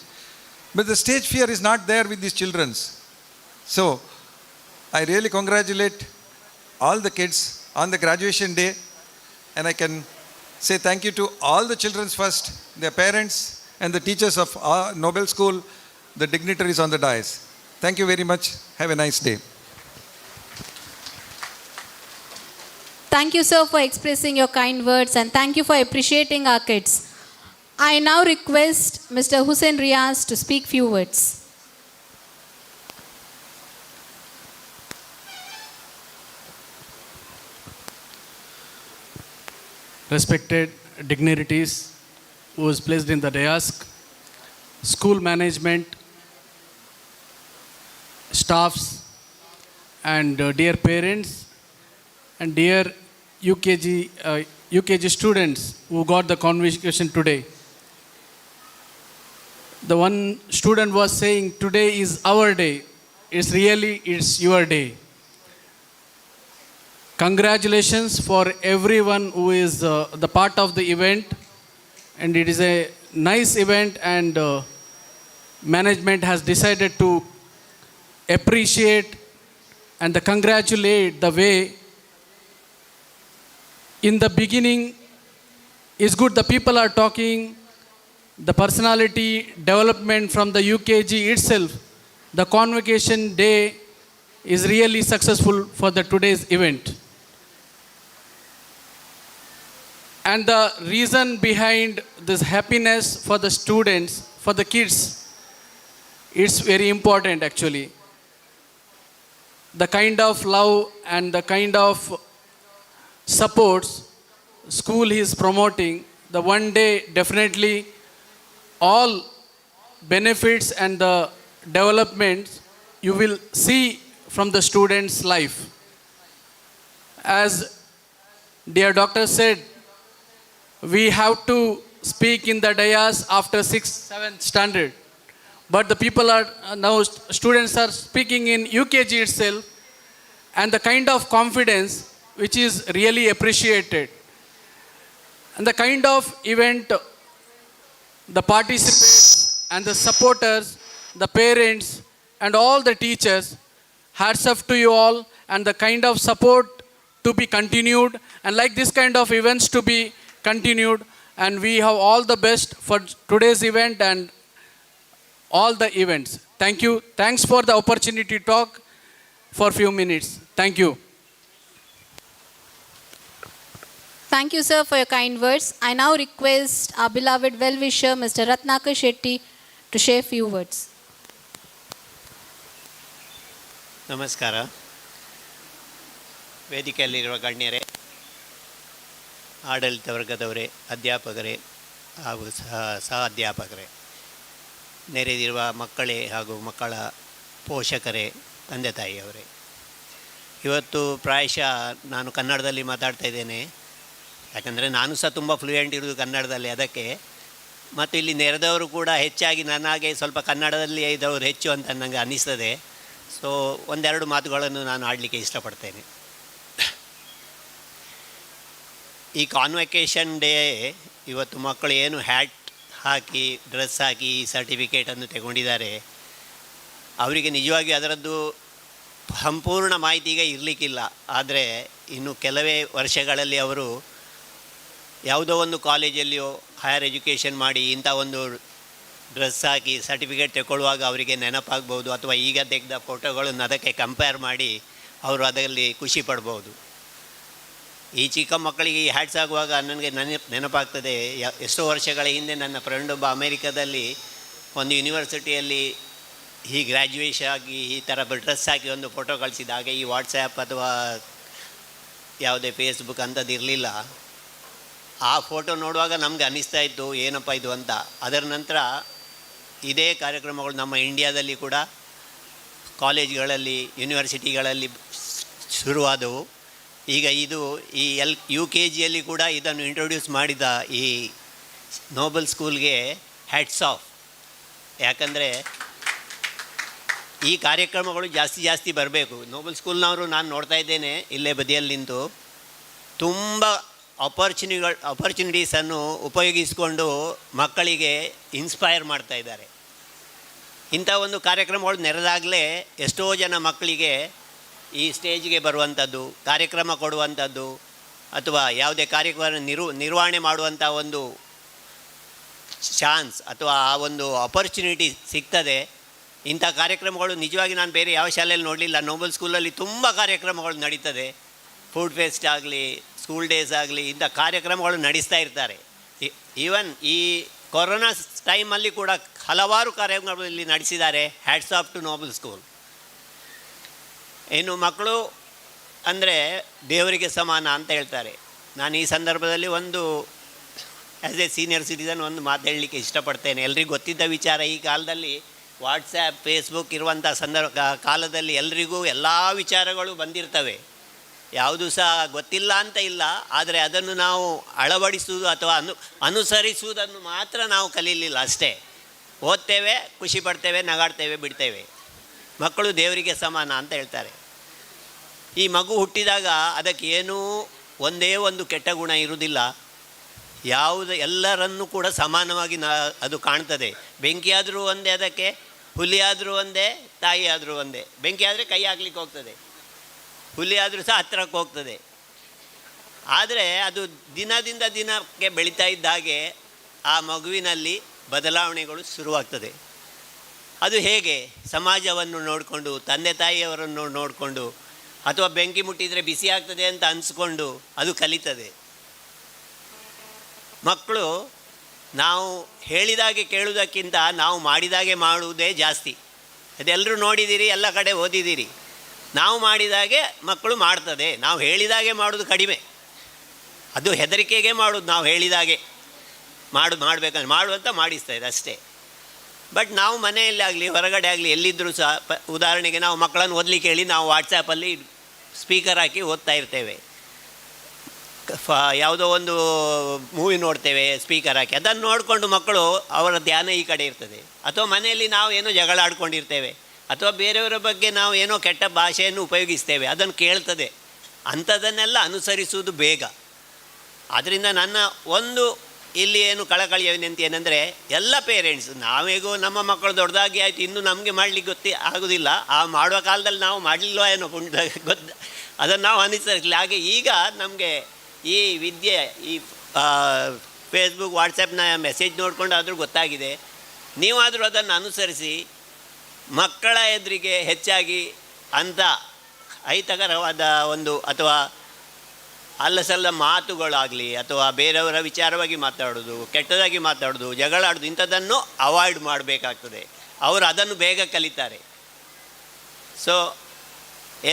But the stage fear is not there with these children. So I really congratulate all the kids on the graduation day, and I can say thank you to all the children first, their parents, and the teachers of our Nobel School, the dignitaries on the dais. Thank you very much. Have a nice day. Thank you, sir, for expressing your kind words, and thank you for appreciating our kids. I now request Mr. Hussein Riaz to speak few words. Respected dignitaries who is placed in the dais, school management, staffs, and dear parents, and dear UKG students who got the convocation today. The one student was saying, today is our day. It's your day. Congratulations for everyone who is the part of the event, and it is a nice event, and management has decided to appreciate and congratulate the way. In the beginning, it's good the people are talking, the personality development from the UKG itself. The convocation day is really successful for the today's event. And the reason behind this happiness for the students, for the kids, it's very important actually. The kind of love and the kind of supports school is promoting, the one day definitely all benefits and the developments you will see from the students' life. As dear doctor said, we have to speak in the dais after 6th, 7th standard. But the people are now, students are speaking in UKG itself, and the kind of confidence which is really appreciated. And the kind of event, the participants and the supporters, the parents and all the teachers, hats off to you all, and the kind of support to be continued, and like this kind of events to be continued, and we have all the best for today's event and all the events. Thank you. Thanks for the opportunity to talk for few minutes. Thank you. Thank you, sir, for your kind words. I now request our beloved well-wisher, Mr. Ratnakar Shetty, to share few words. ನಮಸ್ಕಾರ. ವೇದಿಕೆಯಲ್ಲಿರುವ ಗಣ್ಯರೇ, ಆಡಳಿತ ವರ್ಗದವರೇ, ಅಧ್ಯಾಪಕರೇ ಹಾಗೂ ಸಹ ಅಧ್ಯಾಪಕರೇ, ನೆರೆದಿರುವ ಮಕ್ಕಳೇ ಹಾಗೂ ಮಕ್ಕಳ ಪೋಷಕರೇ, ತಂದೆ ತಾಯಿಯವರೇ, ಇವತ್ತು ಪ್ರಾಯಶಃ ನಾನು ಕನ್ನಡದಲ್ಲಿ ಮಾತಾಡ್ತಾ ಇದ್ದೇನೆ. ಯಾಕಂದರೆ ನಾನು ಸಹ ತುಂಬ ಫ್ಲೂಯೆಂಟ್ ಇರೋದು ಕನ್ನಡದಲ್ಲಿ, ಅದಕ್ಕೆ. ಮತ್ತು ಇಲ್ಲಿ ನೆರೆದವರು ಕೂಡ ಹೆಚ್ಚಾಗಿ ನನಗೆ ಸ್ವಲ್ಪ ಕನ್ನಡದಲ್ಲಿ ಇದ್ದವರು ಹೆಚ್ಚು ಅಂತ ನನಗೆ ಅನ್ನಿಸ್ತದೆ. ಸೊ ಒಂದೆರಡು ಮಾತುಗಳನ್ನು ನಾನು ಆಡಲಿಕ್ಕೆ ಇಷ್ಟಪಡ್ತೇನೆ. ಈ ಕಾನ್ವೊಕೇಷನ್ ಡೇ ಇವತ್ತು ಮಕ್ಕಳು ಏನು ಹ್ಯಾಟ್ ಹಾಕಿ ಡ್ರೆಸ್ ಹಾಕಿ ಸರ್ಟಿಫಿಕೇಟನ್ನು ತಗೊಂಡಿದ್ದಾರೆ, ಅವರಿಗೆ ನಿಜವಾಗಿ ಅದರದ್ದು ಸಂಪೂರ್ಣ ಮಾಹಿತಿ ಈಗ ಇರಲಿಕ್ಕಿಲ್ಲ. ಆದರೆ ಇನ್ನು ಕೆಲವೇ ವರ್ಷಗಳಲ್ಲಿ ಅವರು ಯಾವುದೋ ಒಂದು ಕಾಲೇಜಲ್ಲಿಯೋ ಹೈಯರ್ ಎಜುಕೇಷನ್ ಮಾಡಿ ಇಂಥ ಒಂದು ಡ್ರೆಸ್ ಹಾಕಿ ಸರ್ಟಿಫಿಕೇಟ್ ತಗೊಳ್ಳುವಾಗ ಅವರಿಗೆ ನೆನಪಾಗ್ಬೋದು, ಅಥವಾ ಈಗ ತೆಗೆದ ಫೋಟೋಗಳನ್ನು ಅದಕ್ಕೆ ಕಂಪೇರ್ ಮಾಡಿ ಅವರು ಅದರಲ್ಲಿ ಖುಷಿ ಪಡ್ಬೋದು. ಈ ಚಿಕ್ಕ ಮಕ್ಕಳಿಗೆ ಈ ಹ್ಯಾಟ್ಸ್ ಆಗುವಾಗ ನನಗೆ ನೆನಪಾಗ್ತದೆ, ಎಷ್ಟೋ ವರ್ಷಗಳ ಹಿಂದೆ ನನ್ನ ಫ್ರೆಂಡ್ ಒಬ್ಬ ಅಮೇರಿಕಾದಲ್ಲಿ ಒಂದು ಯೂನಿವರ್ಸಿಟಿಯಲ್ಲಿ ಈ ಗ್ರ್ಯಾಜುಯೇಷನ್ ಆಗಿ ಈ ಥರ ಡ್ರೆಸ್ ಹಾಕಿ ಒಂದು ಫೋಟೋ ಕಳಿಸಿದ. ಹಾಗೆ ಈ ವಾಟ್ಸ್ಯಾಪ್ ಅಥವಾ ಯಾವುದೇ ಫೇಸ್ಬುಕ್ ಅಂಥದ್ದು ಇರಲಿಲ್ಲ. ಆ ಫೋಟೋ ನೋಡುವಾಗ ನಮಗೆ ಅನ್ನಿಸ್ತಾ ಇತ್ತು ಏನಪ್ಪ ಇದು ಅಂತ. ಅದರ ನಂತರ ಇದೇ ಕಾರ್ಯಕ್ರಮಗಳು ನಮ್ಮ ಇಂಡಿಯಾದಲ್ಲಿ ಕೂಡ ಕಾಲೇಜ್ಗಳಲ್ಲಿ ಯೂನಿವರ್ಸಿಟಿಗಳಲ್ಲಿ ಶುರುವಾದವು. ಈಗ ಇದು ಈ UKGಯಲ್ಲಿ ಕೂಡ ಇದನ್ನು ಇಂಟ್ರೊಡ್ಯೂಸ್ ಮಾಡಿದ ಈ ನೋಬಲ್ ಸ್ಕೂಲ್ಗೆ ಹ್ಯಾಟ್ಸ್ ಆಫ್. ಯಾಕಂದರೆ ಈ ಕಾರ್ಯಕ್ರಮಗಳು ಜಾಸ್ತಿ ಬರಬೇಕು. ನೋಬಲ್ ಸ್ಕೂಲ್ನವರು ನಾನು ನೋಡ್ತಾ ಇದ್ದೇನೆ ಇಲ್ಲೇ ಬದಿಯಲ್ಲಿ ನಿಂತು ತುಂಬ ಅಪರ್ಚುನಿಟೀಸನ್ನು ಉಪಯೋಗಿಸಿಕೊಂಡು ಮಕ್ಕಳಿಗೆ ಇನ್ಸ್ಪೈರ್ ಮಾಡ್ತಾ ಇದ್ದಾರೆ. ಇಂಥ ಒಂದು ಕಾರ್ಯಕ್ರಮಗಳು ನೆರೆದಾಗಲೇ ಎಷ್ಟೋ ಜನ ಮಕ್ಕಳಿಗೆ ಈ ಸ್ಟೇಜ್ಗೆ ಬರುವಂಥದ್ದು, ಕಾರ್ಯಕ್ರಮ ಕೊಡುವಂಥದ್ದು, ಅಥವಾ ಯಾವುದೇ ಕಾರ್ಯಕ್ರಮ ನಿರ್ವಹಣೆ ಮಾಡುವಂಥ ಒಂದು ಚಾನ್ಸ್ ಅಥವಾ ಆ ಒಂದು ಅಪರ್ಚುನಿಟಿ ಸಿಗ್ತದೆ. ಇಂಥ ಕಾರ್ಯಕ್ರಮಗಳು ನಿಜವಾಗಿ ನಾನು ಬೇರೆ ಯಾವ ಶಾಲೆಯಲ್ಲಿ ನೋಡಲಿಲ್ಲ. ನೋಬಲ್ ಸ್ಕೂಲಲ್ಲಿ ತುಂಬ ಕಾರ್ಯಕ್ರಮಗಳು ನಡೀತದೆ. ಫುಡ್ ಫೆಸ್ಟ್ ಆಗಲಿ, ಸ್ಕೂಲ್ ಡೇಸ್ ಆಗಲಿ, ಇಂಥ ಕಾರ್ಯಕ್ರಮಗಳು ನಡೆಸ್ತಾ ಇರ್ತಾರೆ. ಈವನ್ ಈ ಕೊರೋನಾ ಟೈಮಲ್ಲಿ ಕೂಡ ಹಲವಾರು ಕಾರ್ಯಕ್ರಮಗಳು ಇಲ್ಲಿ ನಡೆಸಿದ್ದಾರೆ. Hats off to Noble school. ಇನ್ನು ಮಕ್ಕಳು ಅಂದರೆ ದೇವರಿಗೆ ಸಮಾನ ಅಂತ ಹೇಳ್ತಾರೆ. ನಾನು ಈ ಸಂದರ್ಭದಲ್ಲಿ ಒಂದು ಆ್ಯಸ್ ಎ ಸೀನಿಯರ್ ಸಿಟಿಸನ್ ಒಂದು ಮಾತು ಹೇಳಲಿಕ್ಕೆ ಇಷ್ಟಪಡ್ತೇನೆ. ಎಲ್ರಿಗೂ ಗೊತ್ತಿದ್ದ ವಿಚಾರ, ಈ ಕಾಲದಲ್ಲಿ ವಾಟ್ಸ್ಯಾಪ್, ಫೇಸ್ಬುಕ್ ಇರುವಂಥ ಕಾಲದಲ್ಲಿ ಎಲ್ರಿಗೂ ಎಲ್ಲ ವಿಚಾರಗಳು ಬಂದಿರ್ತವೆ. ಯಾವುದೂ ಸಹ ಗೊತ್ತಿಲ್ಲ ಅಂತ ಇಲ್ಲ, ಆದರೆ ಅದನ್ನು ನಾವು ಅಳವಡಿಸುವುದು ಅಥವಾ ಅನುಸರಿಸುವುದನ್ನು ಮಾತ್ರ ನಾವು ಕಲೀಲಿಲ್ಲ ಅಷ್ಟೇ. ಓದ್ತೇವೆ, ಖುಷಿ ಪಡ್ತೇವೆ, ನಗಾಡ್ತೇವೆ, ಬಿಡ್ತೇವೆ. ಮಕ್ಕಳು ದೇವರಿಗೆ ಸಮಾನ ಅಂತ ಹೇಳ್ತಾರೆ. ಈ ಮಗು ಹುಟ್ಟಿದಾಗ ಅದಕ್ಕೆ ಏನೂ ಒಂದೇ ಒಂದು ಕೆಟ್ಟ ಗುಣ ಇರುವುದಿಲ್ಲ. ಎಲ್ಲರನ್ನೂ ಕೂಡ ಸಮಾನವಾಗಿ ಅದು ಕಾಣ್ತದೆ. ಬೆಂಕಿ ಆದರೂ ಒಂದೇ, ಅದಕ್ಕೆ ಹುಲಿ ಆದರೂ ಒಂದೇ, ತಾಯಿ ಆದರೂ ಒಂದೇ. ಬೆಂಕಿ ಆದರೆ ಕೈ ಹಾಕ್ಲಿಕ್ಕೆ ಹೋಗ್ತದೆ, ಹುಲಿ ಆದರೂ ಸಹ ಹತ್ತಿರಕ್ಕೆ ಹೋಗ್ತದೆ. ಆದರೆ ಅದು ದಿನದಿಂದ ದಿನಕ್ಕೆ ಬೆಳೀತಾ ಇದ್ದ ಹಾಗೆ ಆ ಮಗುವಿನಲ್ಲಿ ಬದಲಾವಣೆಗಳು ಶುರುವಾಗ್ತದೆ. ಅದು ಹೇಗೆ? ಸಮಾಜವನ್ನು ನೋಡಿಕೊಂಡು, ತಂದೆ ತಾಯಿಯವರನ್ನು ನೋಡಿಕೊಂಡು, ಅಥವಾ ಬೆಂಕಿ ಮುಟ್ಟಿದರೆ ಬಿಸಿ ಆಗ್ತದೆ ಅಂತ ಅನಿಸ್ಕೊಂಡು ಅದು ಕಲಿತದೆ. ಮಕ್ಕಳು ನಾವು ಹೇಳಿದಾಗೆ ಕೇಳುವುದಕ್ಕಿಂತ ನಾವು ಮಾಡಿದಾಗೆ ಮಾಡುವುದೇ ಜಾಸ್ತಿ. ಅದೆಲ್ಲರೂ ನೋಡಿದ್ದೀರಿ, ಎಲ್ಲ ಕಡೆ ಓದಿದ್ದೀರಿ. ನಾವು ಮಾಡಿದಾಗೆ ಮಕ್ಕಳು ಮಾಡ್ತದೆ, ನಾವು ಹೇಳಿದಾಗೆ ಮಾಡೋದು ಕಡಿಮೆ. ಅದು ಹೆದರಿಕೆಗೆ ಮಾಡೋದು. ನಾವು ಹೇಳಿದಾಗೆ ಮಾಡಬೇಕಂದ್ರೆ ಮಾಡುವಂತ ಮಾಡಿಸ್ತಾಯಿದೆ ಅಷ್ಟೇ. ಬಟ್ ನಾವು ಮನೆಯಲ್ಲಿ ಆಗಲಿ ಹೊರಗಡೆ ಆಗಲಿ ಎಲ್ಲಿದ್ದರೂ ಸಹ ಉದಾಹರಣೆಗೆ ನಾವು ಮಕ್ಕಳನ್ನು ಓದಲಿಕ್ಕೆ ಹೇಳಿ ನಾವು ವಾಟ್ಸಾಪಲ್ಲಿ ಸ್ಪೀಕರ್ ಹಾಕಿ ಓದ್ತಾ ಇರ್ತೇವೆ. ಯಾವುದೋ ಒಂದು ಮೂವಿ ನೋಡ್ತೇವೆ ಸ್ಪೀಕರ್ ಹಾಕಿ, ಅದನ್ನು ನೋಡಿಕೊಂಡು ಮಕ್ಕಳು ಅವರ ಧ್ಯಾನ ಈ ಕಡೆ ಇರ್ತದೆ. ಅಥವಾ ಮನೆಯಲ್ಲಿ ನಾವು ಏನೋ ಜಗಳ ಆಡ್ಕೊಂಡಿರ್ತೇವೆ, ಅಥವಾ ಬೇರೆಯವರ ಬಗ್ಗೆ ನಾವು ಏನೋ ಕೆಟ್ಟ ಭಾಷೆಯನ್ನು ಉಪಯೋಗಿಸ್ತೇವೆ, ಅದನ್ನು ಕೇಳ್ತದೆ. ಅಂಥದ್ದನ್ನೆಲ್ಲ ಅನುಸರಿಸುವುದು ಬೇಗ. ಆದ್ದರಿಂದ ನನ್ನ ಒಂದು ಇಲ್ಲಿ ಏನು ಕಳಕಳಿಯ ವಿನಂತಿ ಏನಂದರೆ, ಎಲ್ಲ ಪೇರೆಂಟ್ಸ್ ನಾವೇಗೋ ನಮ್ಮ ಮಕ್ಕಳು ದೊಡ್ಡದಾಗಿ ಆಯಿತು, ಇನ್ನೂ ನಮಗೆ ಮಾಡಲಿಕ್ಕೆ ಆಗೋದಿಲ್ಲ, ಆ ಮಾಡುವ ಕಾಲದಲ್ಲಿ ನಾವು ಮಾಡಲಿಲ್ವ ಏನೋ ಅದನ್ನು ನಾವು ಅನುಸರಿಸಲಿ. ಹಾಗೆ ಈಗ ನಮಗೆ ಈ ವಿದ್ಯೆ, ಈ ಫೇಸ್ಬುಕ್, ವಾಟ್ಸಪ್ನ ಮೆಸೇಜ್ ನೋಡಿಕೊಂಡು ಆದರೂ ಗೊತ್ತಾಗಿದೆ. ನೀವಾದರೂ ಅದನ್ನು ಅನುಸರಿಸಿ ಮಕ್ಕಳ ಎದುರಿಗೆ ಹೆಚ್ಚಾಗಿ ಅಂಥ ಅಹಿತಕರವಾದ ಒಂದು ಅಥವಾ ಅಲ್ಲಸಲ್ಲ ಮಾತುಗಳಾಗಲಿ, ಅಥವಾ ಬೇರೆಯವರ ವಿಚಾರವಾಗಿ ಮಾತಾಡೋದು, ಕೆಟ್ಟದಾಗಿ ಮಾತಾಡೋದು, ಜಗಳ ಆಡೋದು, ಇಂಥದ್ದನ್ನು ಅವಾಯ್ಡ್ ಮಾಡಬೇಕಾಗ್ತದೆ. ಅವರು ಅದನ್ನು ಬೇಗ ಕಲಿತಾರೆ. ಸೊ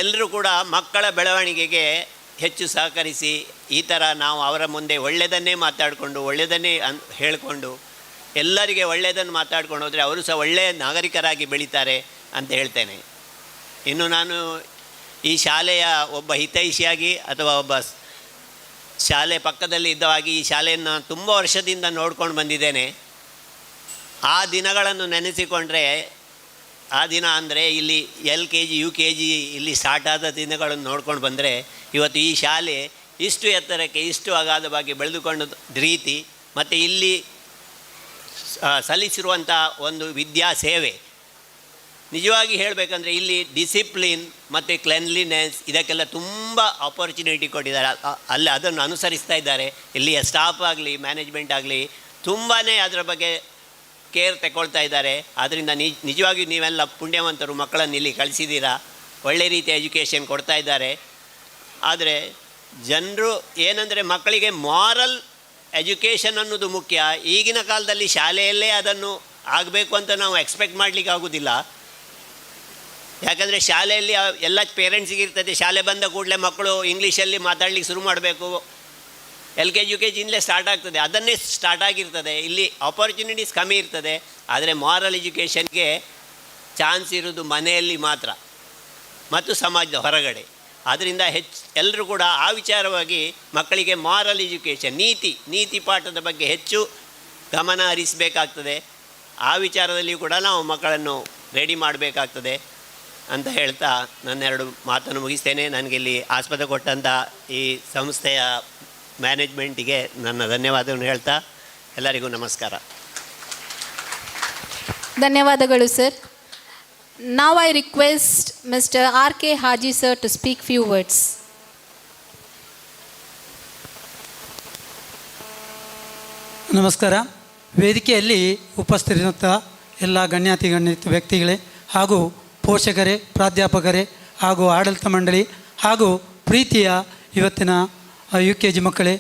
ಎಲ್ಲರೂ ಕೂಡ ಮಕ್ಕಳ ಬೆಳವಣಿಗೆಗೆ ಹೆಚ್ಚು ಸಹಕರಿಸಿ, ಈ ಥರ ನಾವು ಅವರ ಮುಂದೆ ಒಳ್ಳೆಯದನ್ನೇ ಮಾತಾಡಿಕೊಂಡು, ಒಳ್ಳೆಯದನ್ನೇ ಹೇಳಿಕೊಂಡು, ಎಲ್ಲರಿಗೆ ಒಳ್ಳೆಯದನ್ನು ಮಾತಾಡ್ಕೊಂಡು ಹೋದರೆ ಅವರು ಸಹ ಒಳ್ಳೆಯ ನಾಗರಿಕರಾಗಿ ಬೆಳೀತಾರೆ ಅಂತ ಹೇಳ್ತೇನೆ. ಇನ್ನು ನಾನು ಈ ಶಾಲೆಯ ಒಬ್ಬ ಹಿತೈಷಿಯಾಗಿ ಅಥವಾ ಒಬ್ಬ ಶಾಲೆ ಪಕ್ಕದಲ್ಲಿ ಇದ್ದವಾಗಿ ಈ ಶಾಲೆಯನ್ನು ತುಂಬ ವರ್ಷದಿಂದ ನೋಡ್ಕೊಂಡು ಬಂದಿದ್ದೇನೆ. ಆ ದಿನಗಳನ್ನು ನೆನೆಸಿಕೊಂಡ್ರೆ, ಆ ದಿನ ಅಂದರೆ ಇಲ್ಲಿ LKG UKG ಇಲ್ಲಿ ಸ್ಟಾರ್ಟ್ ಆದ ದಿನಗಳನ್ನು ನೋಡ್ಕೊಂಡು ಬಂದರೆ ಇವತ್ತು ಈ ಶಾಲೆ ಇಷ್ಟು ಎತ್ತರಕ್ಕೆ, ಇಷ್ಟು ಅಗಾಧವಾಗಿ ಬೆಳೆದುಕೊಂಡ ರೀತಿ, ಮತ್ತು ಇಲ್ಲಿ ಸಲ್ಲಿಸಿರುವಂಥ ಒಂದು ವಿದ್ಯಾ ಸೇವೆ, ನಿಜವಾಗಿ ಹೇಳಬೇಕಂದ್ರೆ ಇಲ್ಲಿ ಡಿಸಿಪ್ಲಿನ್ ಮತ್ತು ಕ್ಲೆನ್ಲಿನೆಸ್ ಇದಕ್ಕೆಲ್ಲ ತುಂಬ ಆಪರ್ಚುನಿಟಿ ಕೊಟ್ಟಿದ್ದಾರೆ. ಅಲ್ಲಿ ಅದನ್ನು ಅನುಸರಿಸ್ತಾ ಇದ್ದಾರೆ. ಇಲ್ಲಿಯ ಸ್ಟಾಫ್ ಆಗಲಿ, ಮ್ಯಾನೇಜ್ಮೆಂಟ್ ಆಗಲಿ ತುಂಬಾ ಅದರ ಬಗ್ಗೆ ಕೇರ್ ತಗೊಳ್ತಾ ಇದ್ದಾರೆ. ಆದ್ದರಿಂದ ನಿಜವಾಗಿಯೂ ನೀವೆಲ್ಲ ಪುಣ್ಯವಂತರು, ಮಕ್ಕಳನ್ನು ಇಲ್ಲಿ ಕಳಿಸಿದ್ದೀರಾ, ಒಳ್ಳೆ ರೀತಿಯ ಎಜುಕೇಷನ್ ಕೊಡ್ತಾ ಇದ್ದಾರೆ. ಆದರೆ ಜನರು ಏನಂದರೆ ಮಕ್ಕಳಿಗೆ ಮಾರಲ್ ಎಜುಕೇಷನ್ ಅನ್ನೋದು ಮುಖ್ಯ. ಈಗಿನ ಕಾಲದಲ್ಲಿ ಶಾಲೆಯಲ್ಲೇ ಅದನ್ನು ಆಗಬೇಕು ಅಂತ ನಾವು ಎಕ್ಸ್ಪೆಕ್ಟ್ ಮಾಡಲಿಕ್ಕೆ ಆಗೋದಿಲ್ಲ. ಯಾಕಂದರೆ ಶಾಲೆಯಲ್ಲಿ ಎಲ್ಲ ಪೇರೆಂಟ್ಸಿಗೆ ಇರ್ತದೆ, ಶಾಲೆ ಬಂದ ಕೂಡಲೇ ಮಕ್ಕಳು ಇಂಗ್ಲೀಷಲ್ಲಿ ಮಾತಾಡಲಿಕ್ಕೆ ಶುರು ಮಾಡಬೇಕು, LKG UKGಯಿಂದಲೇ ಸ್ಟಾರ್ಟ್ ಆಗ್ತದೆ, ಅದನ್ನೇ ಸ್ಟಾರ್ಟ್ ಆಗಿರ್ತದೆ. ಇಲ್ಲಿ ಆಪರ್ಚುನಿಟೀಸ್ ಕಮ್ಮಿ ಇರ್ತದೆ. ಆದರೆ ಮಾರಲ್ ಎಜುಕೇಷನ್ಗೆ ಚಾನ್ಸ್ ಇರೋದು ಮನೆಯಲ್ಲಿ ಮಾತ್ರ ಮತ್ತು ಸಮಾಜದ ಹೊರಗಡೆ. ಆದ್ದರಿಂದ ಎಲ್ಲರೂ ಕೂಡ ಆ ವಿಚಾರವಾಗಿ ಮಕ್ಕಳಿಗೆ ಮಾರಲ್ ಎಜುಕೇಷನ್, ನೀತಿ ಪಾಠದ ಬಗ್ಗೆ ಹೆಚ್ಚು ಗಮನ ಹರಿಸಬೇಕಾಗ್ತದೆ. ಆ ವಿಚಾರದಲ್ಲಿ ಕೂಡ ನಾವು ಮಕ್ಕಳನ್ನು ರೆಡಿ ಮಾಡಬೇಕಾಗ್ತದೆ ಅಂತ ಹೇಳ್ತಾ ನನ್ನೆರಡು ಮಾತನ್ನು ಮುಗಿಸ್ತೇನೆ. ನನಗೆ ಇಲ್ಲಿ ಆಸ್ಪದ ಕೊಟ್ಟಂಥ ಈ ಸಂಸ್ಥೆಯ ಮ್ಯಾನೇಜ್ಮೆಂಟಿಗೆ ನನ್ನ ಧನ್ಯವಾದವನ್ನು ಹೇಳ್ತಾ ಎಲ್ಲರಿಗೂ ನಮಸ್ಕಾರ. ಧನ್ಯವಾದಗಳು sir. Now I request Mr. R.K. Haji sir to speak few words. ನಮಸ್ಕಾರ. ವೇದಿಕೆಯಲ್ಲಿ ಉಪಸ್ಥಿತಿರುವಂಥ ಎಲ್ಲ ಗಣ್ಯಾತಿ ವ್ಯಕ್ತಿಗಳೇ ಹಾಗೂ ಪೋಷಕರೇ, ಪ್ರಾಧ್ಯಾಪಕರೇ ಹಾಗೂ ಆಡಳಿತ ಮಂಡಳಿ ಹಾಗೂ ಪ್ರೀತಿಯ ಇವತ್ತಿನ UKG ಮಕ್ಕಳೇ,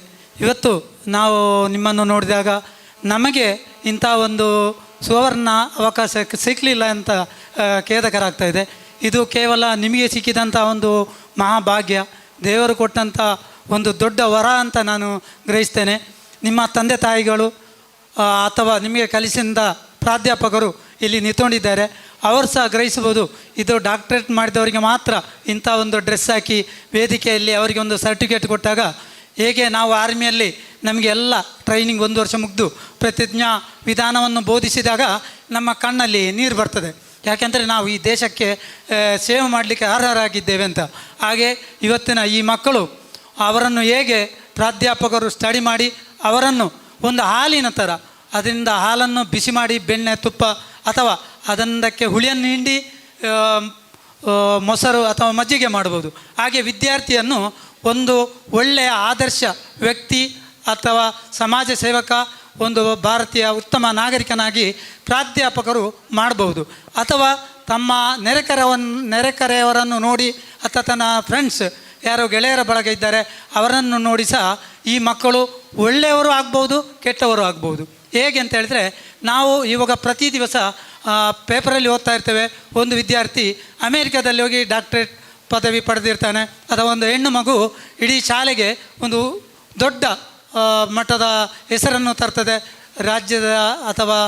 ಇವತ್ತು ನಾವು ನಿಮ್ಮನ್ನು ನೋಡಿದಾಗ ನಮಗೆ ಇಂಥ ಒಂದು ಸುವರ್ಣ ಅವಕಾಶ ಸಿಕ್ಕಲಿಲ್ಲ ಅಂತ ಖೇದಕರ ಇದೆ. ಇದು ಕೇವಲ ನಿಮಗೆ ಸಿಕ್ಕಿದಂಥ ಒಂದು ಮಹಾಭಾಗ್ಯ, ದೇವರು ಕೊಟ್ಟಂಥ ಒಂದು ದೊಡ್ಡ ವರ ಅಂತ ನಾನು ಗ್ರಹಿಸ್ತೇನೆ. ನಿಮ್ಮ ತಂದೆ ತಾಯಿಗಳು ಅಥವಾ ನಿಮಗೆ ಕಲಿಸಿದ ಪ್ರಾಧ್ಯಾಪಕರು ಇಲ್ಲಿ ನಿಂತ್ಕೊಂಡಿದ್ದಾರೆ, ಅವರು ಸಹ ಗ್ರಹಿಸ್ಬೋದು. ಇದು ಡಾಕ್ಟ್ರೇಟ್ ಮಾಡಿದವರಿಗೆ ಮಾತ್ರ ಇಂಥ ಒಂದು ಡ್ರೆಸ್ ಹಾಕಿ ವೇದಿಕೆಯಲ್ಲಿ ಅವರಿಗೆ ಒಂದು ಸರ್ಟಿಫಿಕೇಟ್ ಕೊಟ್ಟಾಗ ಹೇಗೆ ನಾವು ಆರ್ಮಿಯಲ್ಲಿ ನಮಗೆ ಎಲ್ಲ ಟ್ರೈನಿಂಗ್ 1 ವರ್ಷ ಮುಗಿದು ಪ್ರತಿಜ್ಞಾ ವಿಧಾನವನ್ನು ಬೋಧಿಸಿದಾಗ ನಮ್ಮ ಕಣ್ಣಲ್ಲಿ ನೀರು ಬರ್ತದೆ. ಯಾಕೆಂದರೆ ನಾವು ಈ ದೇಶಕ್ಕೆ ಸೇವೆ ಮಾಡಲಿಕ್ಕೆ ಅರ್ಹರಾಗಿದ್ದೇವೆ ಅಂತ. ಹಾಗೆ ಇವತ್ತಿನ ಈ ಮಕ್ಕಳು ಅವರನ್ನು ಹೇಗೆ ಪ್ರಾಧ್ಯಾಪಕರು ಸ್ಟಡಿ ಮಾಡಿ ಅವರನ್ನು ಒಂದು ಹಾಲಿನ ಥರ ಅದರಿಂದ ಹಾಲನ್ನು ಬಿಸಿ ಮಾಡಿ ಬೆಣ್ಣೆ, ತುಪ್ಪ ಅಥವಾ ಅದಕ್ಕೆ ಹುಳಿಯನ್ನು ಹಿಂಡಿ ಮೊಸರು ಅಥವಾ ಮಜ್ಜಿಗೆ ಮಾಡ್ಬೋದು. ಹಾಗೆ ವಿದ್ಯಾರ್ಥಿಯನ್ನು ಒಂದು ಒಳ್ಳೆಯ ಆದರ್ಶ ವ್ಯಕ್ತಿ ಅಥವಾ ಸಮಾಜ ಸೇವಕ, ಒಂದು ಭಾರತೀಯ ಉತ್ತಮ ನಾಗರಿಕನಾಗಿ ಪ್ರಾಧ್ಯಾಪಕರು ಮಾಡಬಹುದು. ಅಥವಾ ತಮ್ಮ ನೆರೆಕರೆಯವರನ್ನು ನೋಡಿ ಅಥವಾ ತನ್ನ ಫ್ರೆಂಡ್ಸ್ ಯಾರೋ ಗೆಳೆಯರ ಬಳಗ ಇದ್ದಾರೆ ಅವರನ್ನು ನೋಡಿ ಸಹ ಈ ಮಕ್ಕಳು ಒಳ್ಳೆಯವರು ಆಗ್ಬೋದು, ಕೆಟ್ಟವರು ಆಗ್ಬೋದು. ಹೇಗೆ ಅಂತ ಹೇಳಿದ್ರೆ, ನಾವು ಇವಾಗ ಪ್ರತಿ ದಿವಸ ಪೇಪರಲ್ಲಿ ಓದ್ತಾ ಇರ್ತೇವೆ, ಒಂದು ವಿದ್ಯಾರ್ಥಿ ಅಮೇರಿಕಾದಲ್ಲಿ ಹೋಗಿ ಡಾಕ್ಟ್ರೇಟ್ ಪದವಿ ಪಡೆದಿರ್ತಾನೆ, ಅಥವಾ ಒಂದು ಹೆಣ್ಣು ಮಗು ಇಡೀ ಶಾಲೆಗೆ ಒಂದು ದೊಡ್ಡ ಮಟ್ಟದ ಹೆಸರನ್ನು ತರ್ತದೆ, ರಾಜ್ಯದ ಅಥವಾ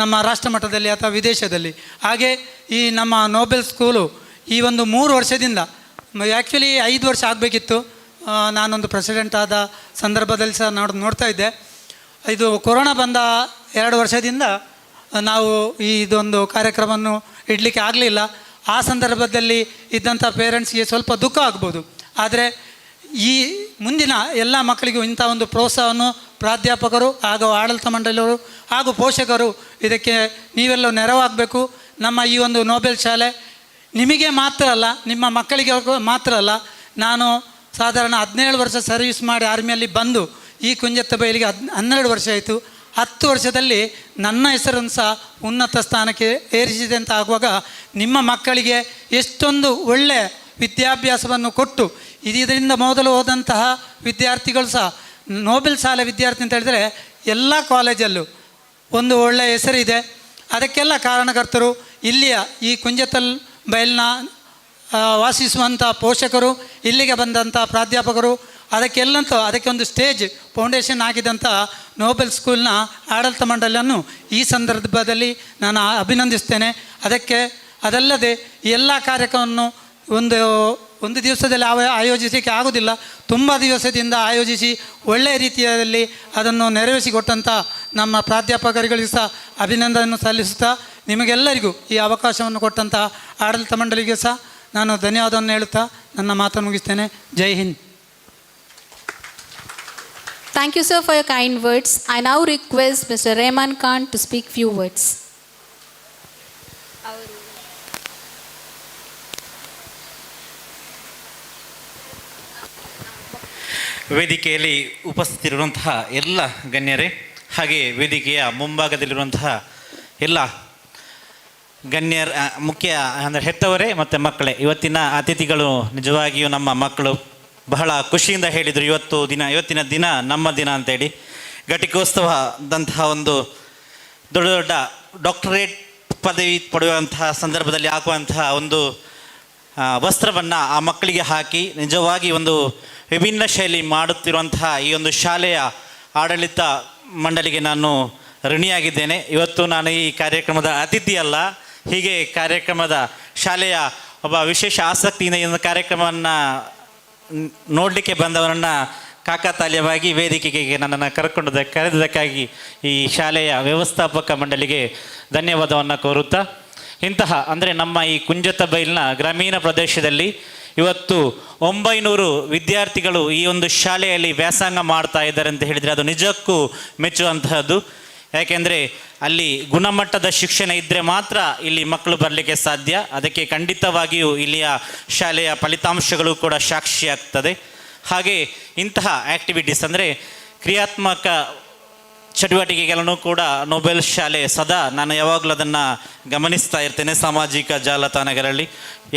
ನಮ್ಮ ರಾಷ್ಟ್ರ ಮಟ್ಟದಲ್ಲಿ ಅಥವಾ ವಿದೇಶದಲ್ಲಿ. ಹಾಗೆ ಈ ನಮ್ಮ ನೋಬೆಲ್ ಸ್ಕೂಲು ಈ ಒಂದು 3 ವರ್ಷದಿಂದ, ಆ್ಯಕ್ಚುಲಿ 5 ವರ್ಷ ಆಗಬೇಕಿತ್ತು, ನಾನೊಂದು ಪ್ರೆಸಿಡೆಂಟ್ ಆದ ಸಂದರ್ಭದಲ್ಲಿ ಸಹ ನೋಡ್ತಾ ಇದ್ದೆ. ಇದು ಕೊರೋನಾ ಬಂದ 2 ವರ್ಷದಿಂದ ನಾವು ಇದೊಂದು ಕಾರ್ಯಕ್ರಮವನ್ನು ಇಡಲಿಕ್ಕೆ ಆಗಲಿಲ್ಲ. ಆ ಸಂದರ್ಭದಲ್ಲಿ ಇದ್ದಂಥ ಪೇರೆಂಟ್ಸ್ಗೆ ಸ್ವಲ್ಪ ದುಃಖ ಆಗ್ಬೋದು. ಆದರೆ ಈ ಮುಂದಿನ ಎಲ್ಲ ಮಕ್ಕಳಿಗೂ ಇಂಥ ಒಂದು ಪ್ರೋತ್ಸಾಹವನ್ನು ಪ್ರಾಧ್ಯಾಪಕರು ಹಾಗೂ ಆಡಳಿತ ಮಂಡಳಿಯವರು ಹಾಗೂ ಪೋಷಕರು ಇದಕ್ಕೆ ನೀವೆಲ್ಲ ನೆರವಾಗಬೇಕು. ನಮ್ಮ ಈ ಒಂದು ನೋಬೆಲ್ ಶಾಲೆ ನಿಮಗೆ ಮಾತ್ರ ಅಲ್ಲ, ನಿಮ್ಮ ಮಕ್ಕಳಿಗೆ ಮಾತ್ರ ಅಲ್ಲ. ನಾನು ಸಾಧಾರಣ 17 ವರ್ಷ ಸರ್ವಿಸ್ ಮಾಡಿ ಆರ್ಮಿಯಲ್ಲಿ ಬಂದು ಈ ಕುಂಜತ್ತ ಬಯಲಿಗೆ 12 ವರ್ಷ ಆಯಿತು. 10 ವರ್ಷದಲ್ಲಿ ನನ್ನ ಹೆಸರನ್ನು ಸಹ ಉನ್ನತ ಸ್ಥಾನಕ್ಕೆ ಏರಿಸಿದೆ ಅಂತ ಆಗುವಾಗ ನಿಮ್ಮ ಮಕ್ಕಳಿಗೆ ಎಷ್ಟೊಂದು ಒಳ್ಳೆಯ ವಿದ್ಯಾಭ್ಯಾಸವನ್ನು ಕೊಟ್ಟು, ಇದರಿಂದ ಮೊದಲು ಹೋದಂತಹ ವಿದ್ಯಾರ್ಥಿಗಳು ಸಹ ನೋಬೆಲ್ ಶಾಲೆ ವಿದ್ಯಾರ್ಥಿ ಅಂತ ಹೇಳಿದರೆ ಎಲ್ಲ ಕಾಲೇಜಲ್ಲೂ ಒಂದು ಒಳ್ಳೆಯ ಹೆಸರಿದೆ. ಅದಕ್ಕೆಲ್ಲ ಕಾರಣಕರ್ತರು ಇಲ್ಲಿಯ ಈ ಕುಂಜತ್ತಲ್ ಬಯಲಿನ ವಾಸಿಸುವಂಥ ಪೋಷಕರು, ಇಲ್ಲಿಗೆ ಬಂದಂಥ ಪ್ರಾಧ್ಯಾಪಕರು, ಅದಕ್ಕೆ ಒಂದು ಸ್ಟೇಜ್ ಫೌಂಡೇಶನ್ ಆಗಿದ್ದಂಥ ನೋಬೆಲ್ ಸ್ಕೂಲ್ನ ಆಡಳಿತ ಮಂಡಳಿಯನ್ನು ಈ ಸಂದರ್ಭದಲ್ಲಿ ನಾನು ಅಭಿನಂದಿಸ್ತೇನೆ. ಅದಲ್ಲದೆ ಎಲ್ಲ ಕಾರ್ಯಕ್ರಮವನ್ನು ಒಂದು ದಿವಸದಲ್ಲಿ ಆಯೋಜಿಸಲಿಕ್ಕೆ ಆಗೋದಿಲ್ಲ, ತುಂಬ ದಿವಸದಿಂದ ಆಯೋಜಿಸಿ ಒಳ್ಳೆಯ ರೀತಿಯಲ್ಲಿ ಅದನ್ನು ನೆರವೇರಿಸಿಕೊಟ್ಟಂಥ ನಮ್ಮ ಪ್ರಾಧ್ಯಾಪಕರಿಗೂ ಸಹ ಅಭಿನಂದನೆಯನ್ನು ಸಲ್ಲಿಸುತ್ತಾ, ನಿಮಗೆಲ್ಲರಿಗೂ ಈ ಅವಕಾಶವನ್ನು ಕೊಟ್ಟಂಥ ಆಡಳಿತ ಮಂಡಳಿಗೆ ಸಹ ನಾನು ಧನ್ಯವಾದವನ್ನು ಹೇಳುತ್ತಾ ನನ್ನ ಮಾತನ್ನು ಮುಗಿಸ್ತೇನೆ. ಜೈ Hind. Thank you, sir, for your kind words. I now request Mr. Rehman Khan to speak few words. ವೇದಿಕೆಯಲ್ಲಿ ಉಪಸ್ಥಿತಿರುವಂತಹ ಎಲ್ಲ ಗಣ್ಯರೇ, ಹಾಗೆ ವೇದಿಕೆಯ ಮುಂಭಾಗದಲ್ಲಿರುವಂತಹ ಎಲ್ಲ ಮುಖ್ಯ ಅಂದರೆ ಹೆತ್ತವರೇ ಮತ್ತು ಮಕ್ಕಳೇ, ಇವತ್ತಿನ ಅತಿಥಿಗಳು ನಿಜವಾಗಿಯೂ ನಮ್ಮ ಮಕ್ಕಳು. ಬಹಳ ಖುಷಿಯಿಂದ ಹೇಳಿದರು ಇವತ್ತಿನ ದಿನ ನಮ್ಮ ದಿನ ಅಂತೇಳಿ. ಘಟಿಕೋತ್ಸವದಂತಹ ಒಂದು ದೊಡ್ಡ ದೊಡ್ಡ ಡಾಕ್ಟರೇಟ್ ಪದವಿ ಪಡೆಯುವಂತಹ ಸಂದರ್ಭದಲ್ಲಿ ಹಾಕುವಂತಹ ಒಂದು ವಸ್ತ್ರವನ್ನು ಆ ಮಕ್ಕಳಿಗೆ ಹಾಕಿ ನಿಜವಾಗಿ ಒಂದು ವಿಭಿನ್ನ ಶೈಲಿ ಮಾಡುತ್ತಿರುವಂತಹ ಈ ಒಂದು ಶಾಲೆಯ ಆಡಳಿತ ಮಂಡಳಿಗೆ ನಾನು ಋಣಿಯಾಗಿದ್ದೇನೆ. ಇವತ್ತು ನಾನು ಈ ಕಾರ್ಯಕ್ರಮದ ಅತಿಥಿ ಅಲ್ಲ, ಹೀಗೆ ಕಾರ್ಯಕ್ರಮದ ಶಾಲೆಯ ಒಬ್ಬ ವಿಶೇಷ ಆಸಕ್ತಿಯಿಂದ ಈ ಒಂದು ಕಾರ್ಯಕ್ರಮವನ್ನು ನೋಡಲಿಕ್ಕೆ ಬಂದವರನ್ನು ಕಾಕತಾಳೀಯವಾಗಿ ವೇದಿಕೆಗೆ ನನ್ನನ್ನು ಕರೆದುದಕ್ಕಾಗಿ ಈ ಶಾಲೆಯ ವ್ಯವಸ್ಥಾಪಕ ಮಂಡಳಿಗೆ ಧನ್ಯವಾದವನ್ನು ಕೋರುತ್ತಾ, ಇಂತಹ ಅಂದರೆ ನಮ್ಮ ಈ ಕುಂಜತ್ತ ಬೈಲಿನ ಗ್ರಾಮೀಣ ಪ್ರದೇಶದಲ್ಲಿ ಇವತ್ತು 900 ವಿದ್ಯಾರ್ಥಿಗಳು ಈ ಒಂದು ಶಾಲೆಯಲ್ಲಿ ವ್ಯಾಸಂಗ ಮಾಡ್ತಾ ಇದ್ದಾರೆ ಅಂತ ಹೇಳಿದರೆ ಅದು ನಿಜಕ್ಕೂ ಮೆಚ್ಚುವಂತಹದ್ದು. ಯಾಕೆಂದರೆ ಅಲ್ಲಿ ಗುಣಮಟ್ಟದ ಶಿಕ್ಷಣ ಇದ್ದರೆ ಮಾತ್ರ ಇಲ್ಲಿ ಮಕ್ಕಳು ಬರಲಿಕ್ಕೆ ಸಾಧ್ಯ. ಅದಕ್ಕೆ ಖಂಡಿತವಾಗಿಯೂ ಇಲ್ಲಿಯ ಶಾಲೆಯ ಫಲಿತಾಂಶಗಳು ಕೂಡ ಸಾಕ್ಷಿಯಾಗ್ತದೆ. ಹಾಗೆ ಇಂತಹ ಆ್ಯಕ್ಟಿವಿಟೀಸ್ ಅಂದರೆ ಕ್ರಿಯಾತ್ಮಕ ಚಟುವಟಿಕೆಗಳನ್ನು ಕೂಡ ನೊಬೆಲ್ ಶಾಲೆ ಸದಾ ನಾನು ಯಾವಾಗಲೂ ಅದನ್ನು ಗಮನಿಸ್ತಾ ಇರ್ತೇನೆ ಸಾಮಾಜಿಕ ಜಾಲತಾಣಗಳಲ್ಲಿ.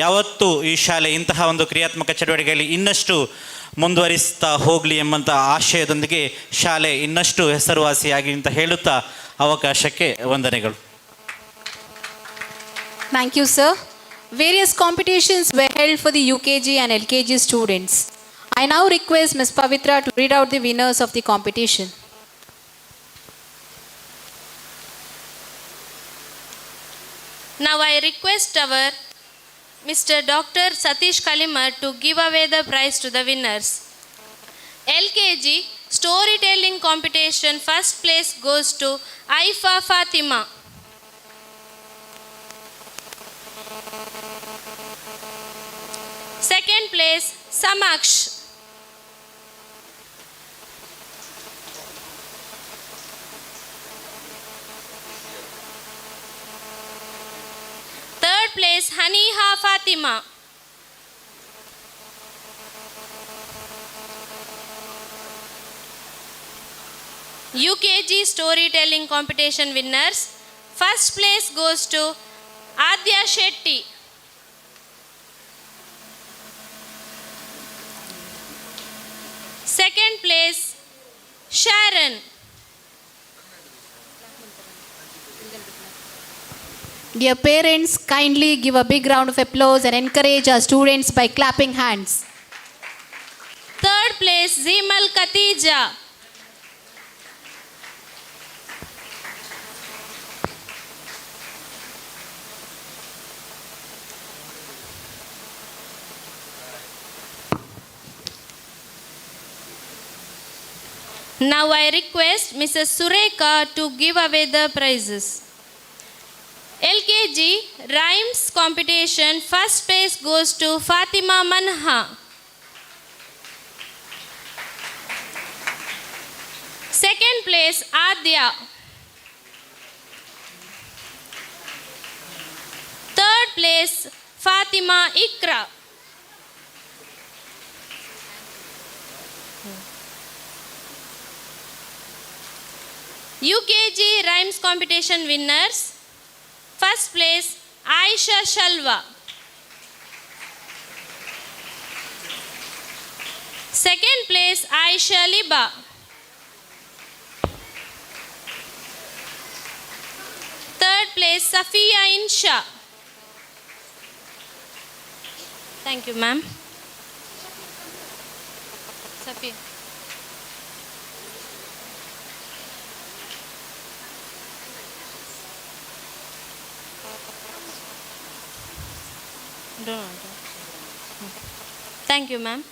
ಯಾವತ್ತೂ ಈ ಶಾಲೆ ಇಂತಹ ಒಂದು ಕ್ರಿಯಾತ್ಮಕ ಚಟುವಟಿಕೆಯಲ್ಲಿ ಇನ್ನಷ್ಟು ಮುಂದುವರಿಸ್ತಾ ಹೋಗಲಿ ಎಂಬಂಥ ಆಶಯದೊಂದಿಗೆ ಶಾಲೆ ಇನ್ನಷ್ಟು ಹೆಸರುವಾಸಿಯಾಗಿ ಅಂತ ಹೇಳುತ್ತಾ ಅವಕಾಶಕ್ಕೆ ವಂದನೆಗಳು. Thank you, sir. Various competitions were held for the UKG and LKG students. I now request Ms. Pavitra to read out the winners of the competition. Now I request our Mr. Dr. Satish Kalimar to give away the prize to the winners. LKG storytelling competition first place goes to Aifa Fatima. Second place Samaksh. Third place Haniha Fatima. UKG storytelling competition winners. First place goes to Adya Shetty. Second place Sharon. Dear parents, kindly give a big round of applause and encourage our students by clapping hands. Third place Zimal Khatija. Now I request Mrs. Sureka to give away the prizes. LKG Rhymes competition first place goes to Fatima Manha. Second place Adya. Third place Fatima Ikra. UKG Rhymes competition winners. First place Aisha Shalva. Second place Aisha Liba. Third place Safiya Insha. Thank you, ma'am. Safiya. Thank you, ma'am.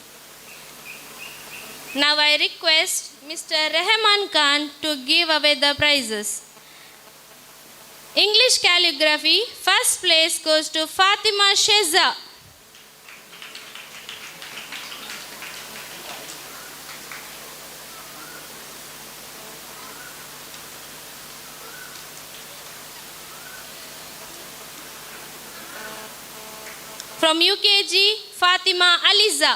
Now I request Mr. Rehman Khan to give away the prizes. English calligraphy, first place goes to Fatima Sheza. From UKG, Fatima Aliza.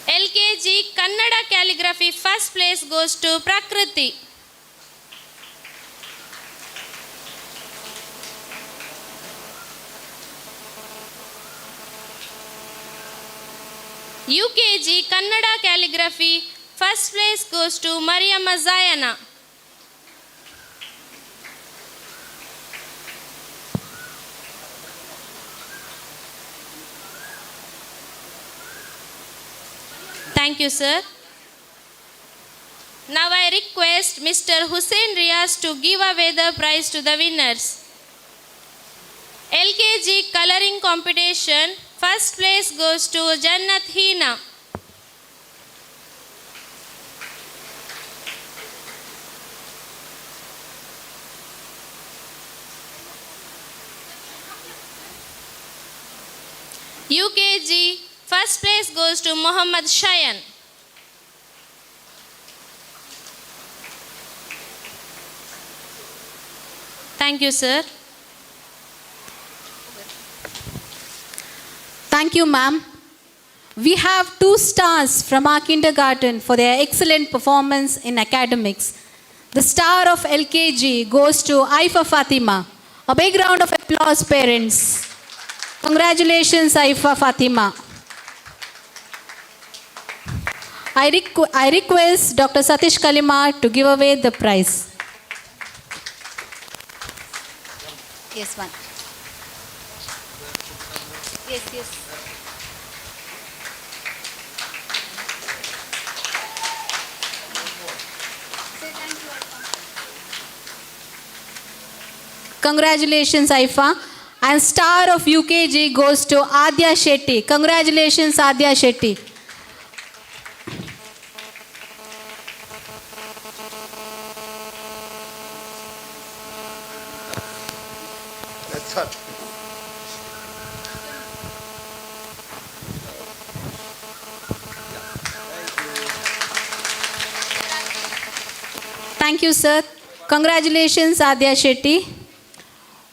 LKG Kannada calligraphy first place goes to Prakriti. UKG Kannada calligraphy first place goes to Mariam Azayana. Thank you, sir. Now I request Mr. Hussein Riaz to give away the prize to the winners. LKG coloring competition, first place goes to Jannat Hina. UKG, first place goes to Muhammad Shayan. Thank you, sir. Thank you, ma'am. We have 2 stars from our kindergarten for their excellent performance in academics. The star of LKG goes to Aifa Fatima. A big round of applause, parents. Congratulations, Aifa Fatima. I request Dr. Satish Kalimar to give away the prize. Yes, one. Yes. Congratulations, Aifa. And star of UKG goes to Adya Shetty. Congratulations, Adya Shetty. That's all. Thank you, sir. Congratulations, Adya Shetty.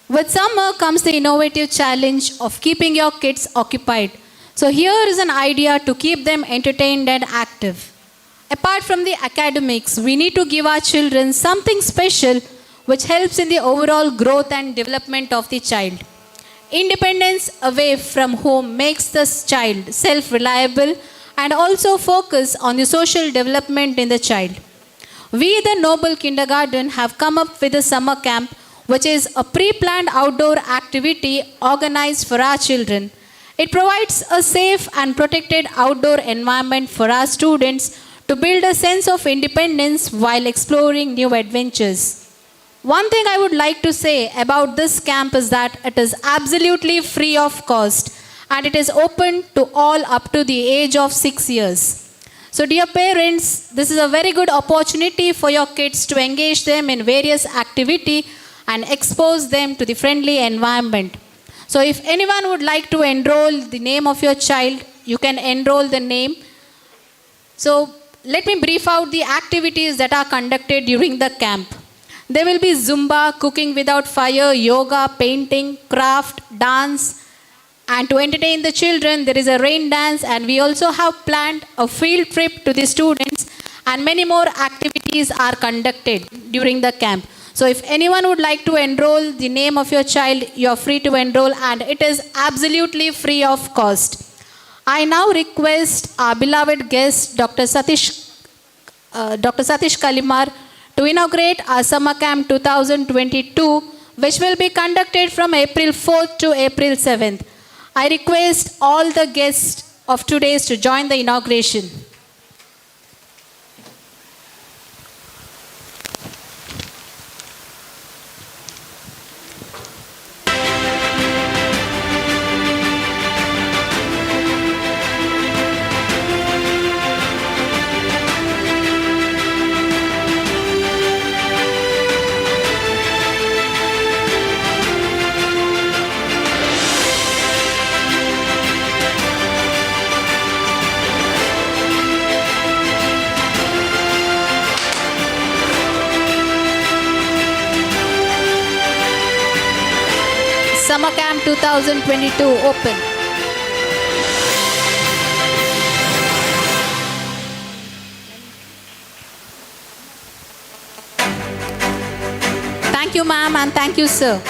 With summer comes the innovative challenge of keeping your kids occupied. So here is an idea to keep them entertained and active. Apart from the academics, we need to give our children something special which helps in the overall growth and development of the child. Independence away from home makes the child self-reliable and also focus on the social development in the child. We, the Noble Kindergarten, have come up with a summer camp, which is a pre-planned outdoor activity organized for our children. It provides a safe and protected outdoor environment for our students to build a sense of independence while exploring new adventures. One thing I would like to say about this camp is that it is absolutely free of cost and it is open to all up to the age of 6 years. So dear parents, this is a very good opportunity for your kids to engage them in various activity and expose them to the friendly environment. So if anyone would like to enroll the name of your child, you can enroll the name. So let me brief out the activities that are conducted during the camp. There will be Zumba, cooking without fire, yoga, painting, craft, dance. And to entertain the children, there is a rain dance, and we also have planned a field trip to the students, and many more activities are conducted during the camp. So if anyone would like to enroll the name of your child, you are free to enroll, and it is absolutely free of cost. I now request our beloved guest, Dr. Satish Kalimar, to inaugurate our Summer Camp 2022, which will be conducted from April 4th to April 7th. I request all the guests of today to join the inauguration. Summer Camp 2022 open. Thank you, ma'am, and thank you, sir.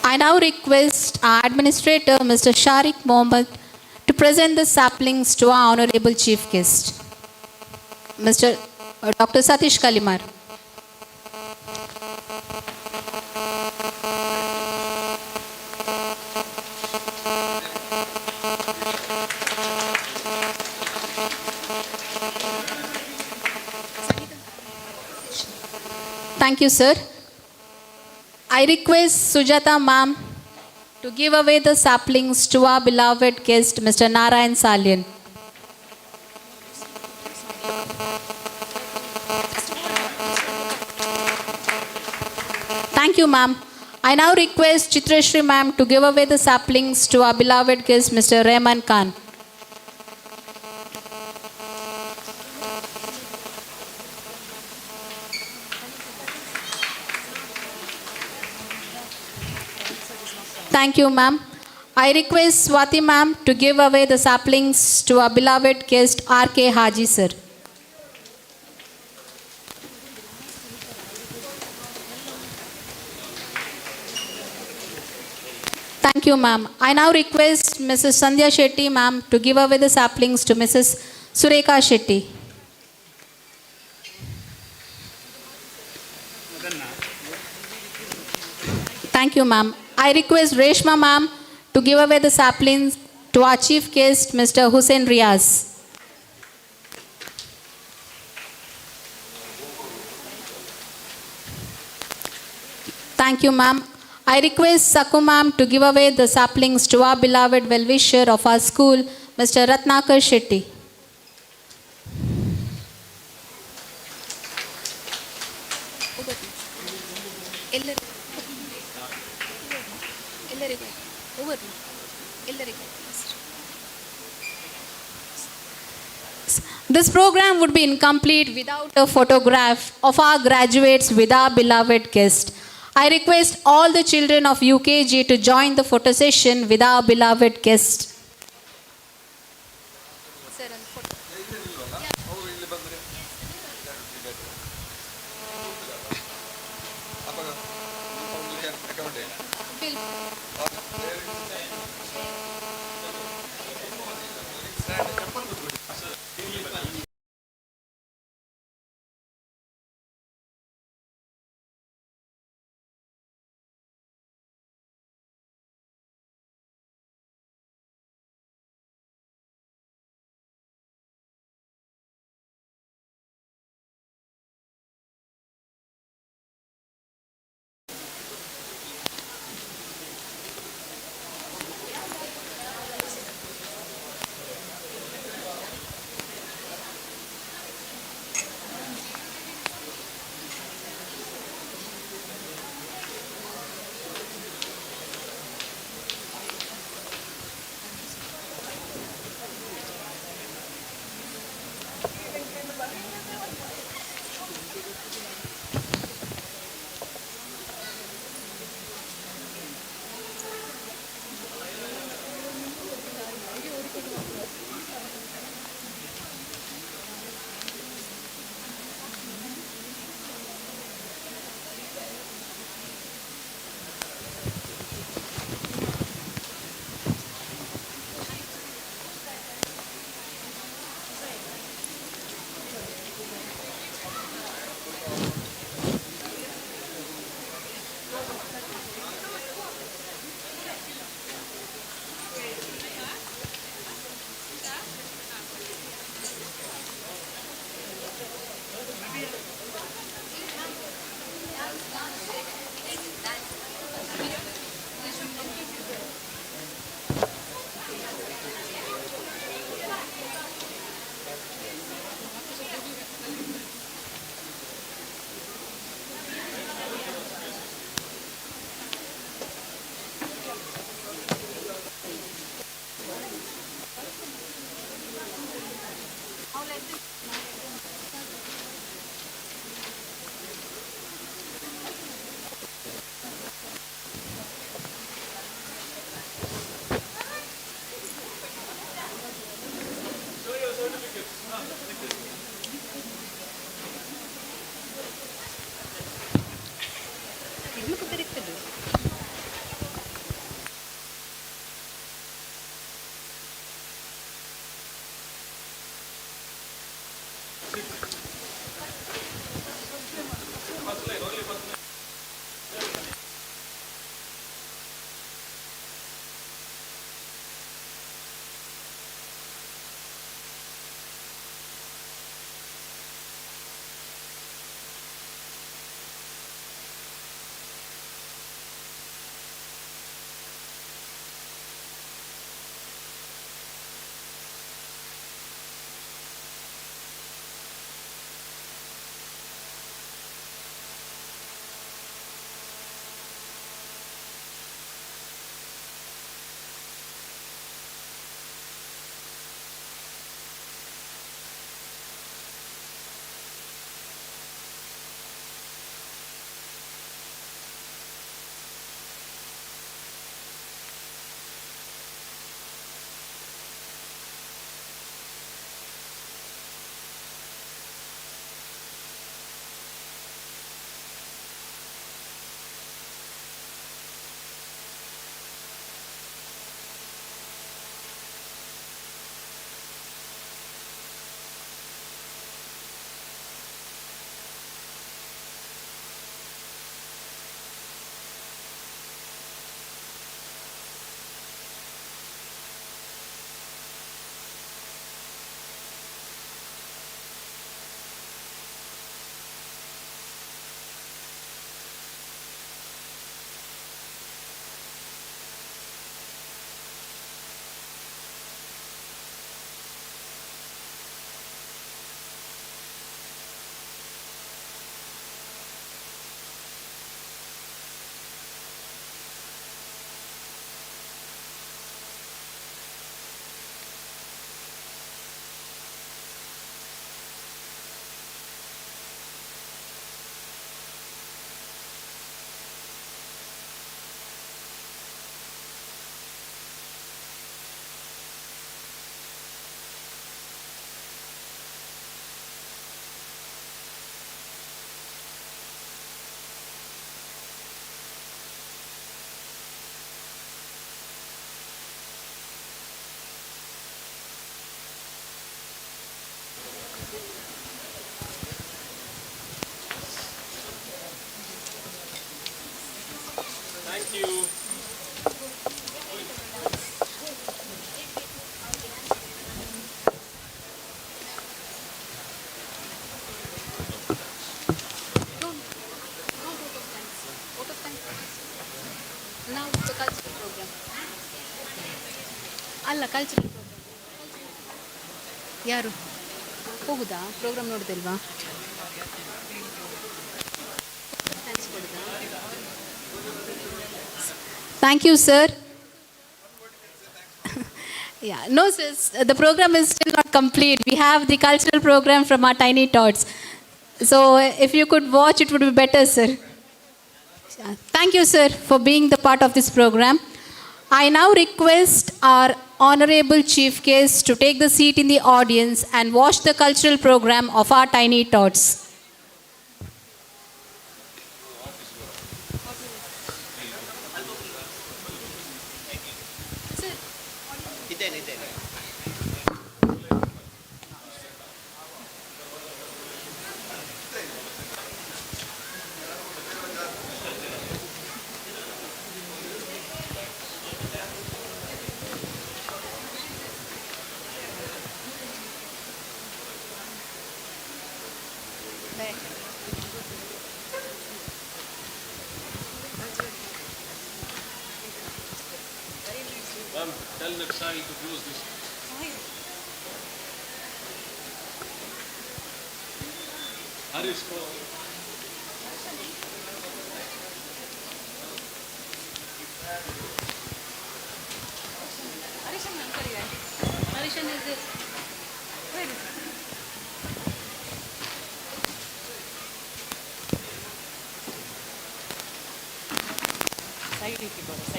I now request our administrator, Mr. Sharik Mohammed, to present the saplings to our honorable chief guest, Mr. Dr. Satish Kalimar. Thank you, sir. I request Sujata ma'am to give away the saplings to our beloved guest, Mr. Narayan Salyan. Thank you, ma'am. I now request Chitrashri ma'am to give away the saplings to our beloved guest, Mr. Rehman Khan. Thank you, ma'am. I request Swati ma'am to give away the saplings to our beloved guest, R.K. Haji sir. Thank you, ma'am. I now request Mrs. Sandhya Shetty, ma'am, to give away the saplings to Mrs. Sureka Shetty. Thank you, ma'am. I request Reshma, ma'am, to give away the saplings to our chief guest, Mr. Hussein Riaz. Thank you, ma'am. I request Saku ma'am to give away the saplings to our beloved well-wisher of our school, Mr. Ratnakar Shetty. This program would be incomplete without a photograph of our graduates with our beloved guest. I request all the children of UKG to join the photo session with our beloved guest. ಅಲ್ಲ cultural program ಯಾರು ಹೋಗುದಾ program ನೋಡುದಿಲ್ವಾ thank you sir Yeah, no, sis, the program is still not complete. We have the cultural program from our tiny tots. So, if you could watch, it would be better, sir. Thank you, sir, for being the part of this program. I now request our honorable chief guest to take the seat in the audience and watch the cultural program of our tiny tots. ಇದ್ದೇನೆ. Tell Naksai to close this. Harish, go. Harishan is this.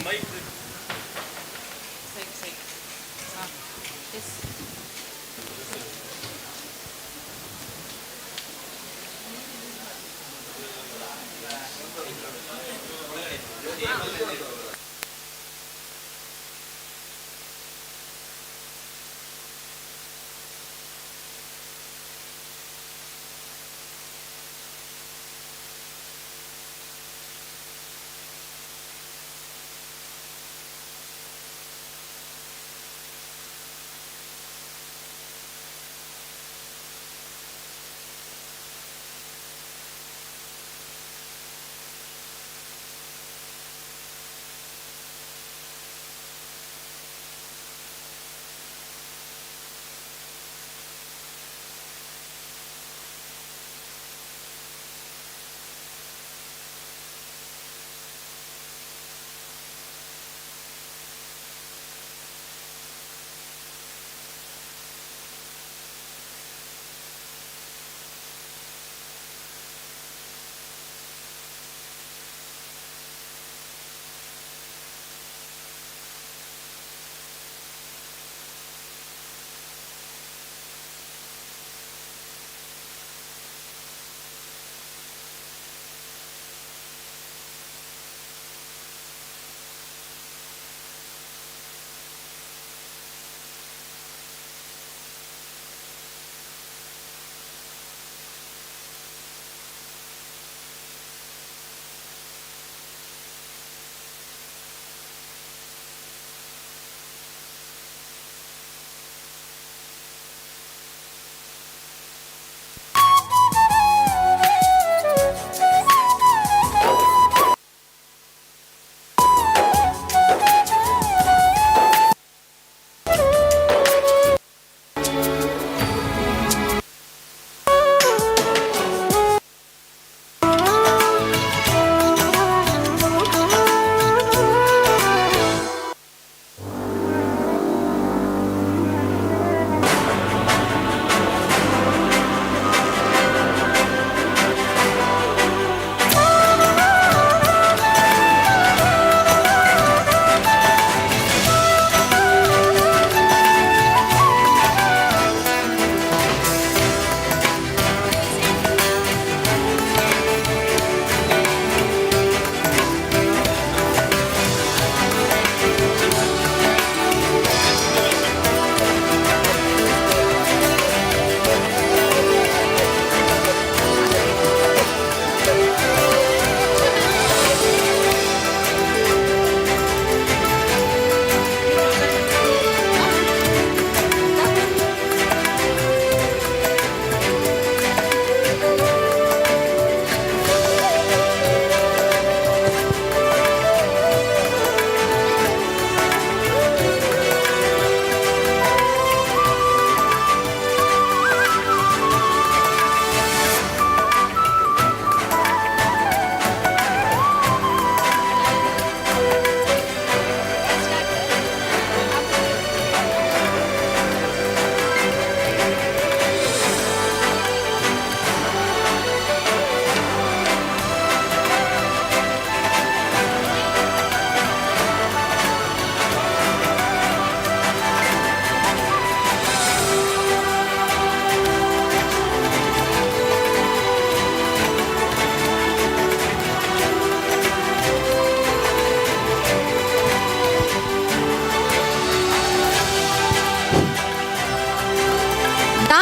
Mike.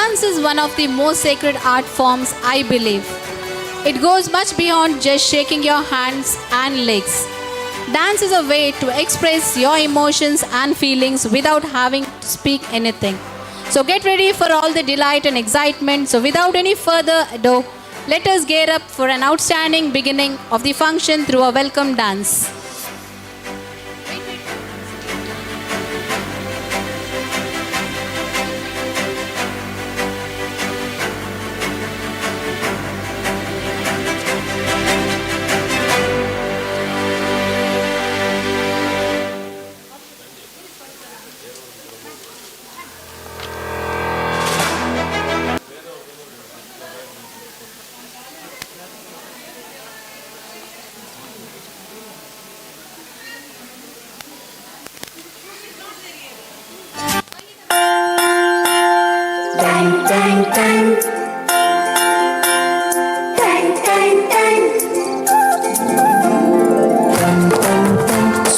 Dance is one of the most sacred art forms, I believe. It goes much beyond just shaking your hands and legs. Dance is a way to express your emotions and feelings without having to speak anything. So get ready for all the delight and excitement. So without any further ado, let us gear up for an outstanding beginning of the function through a welcome dance.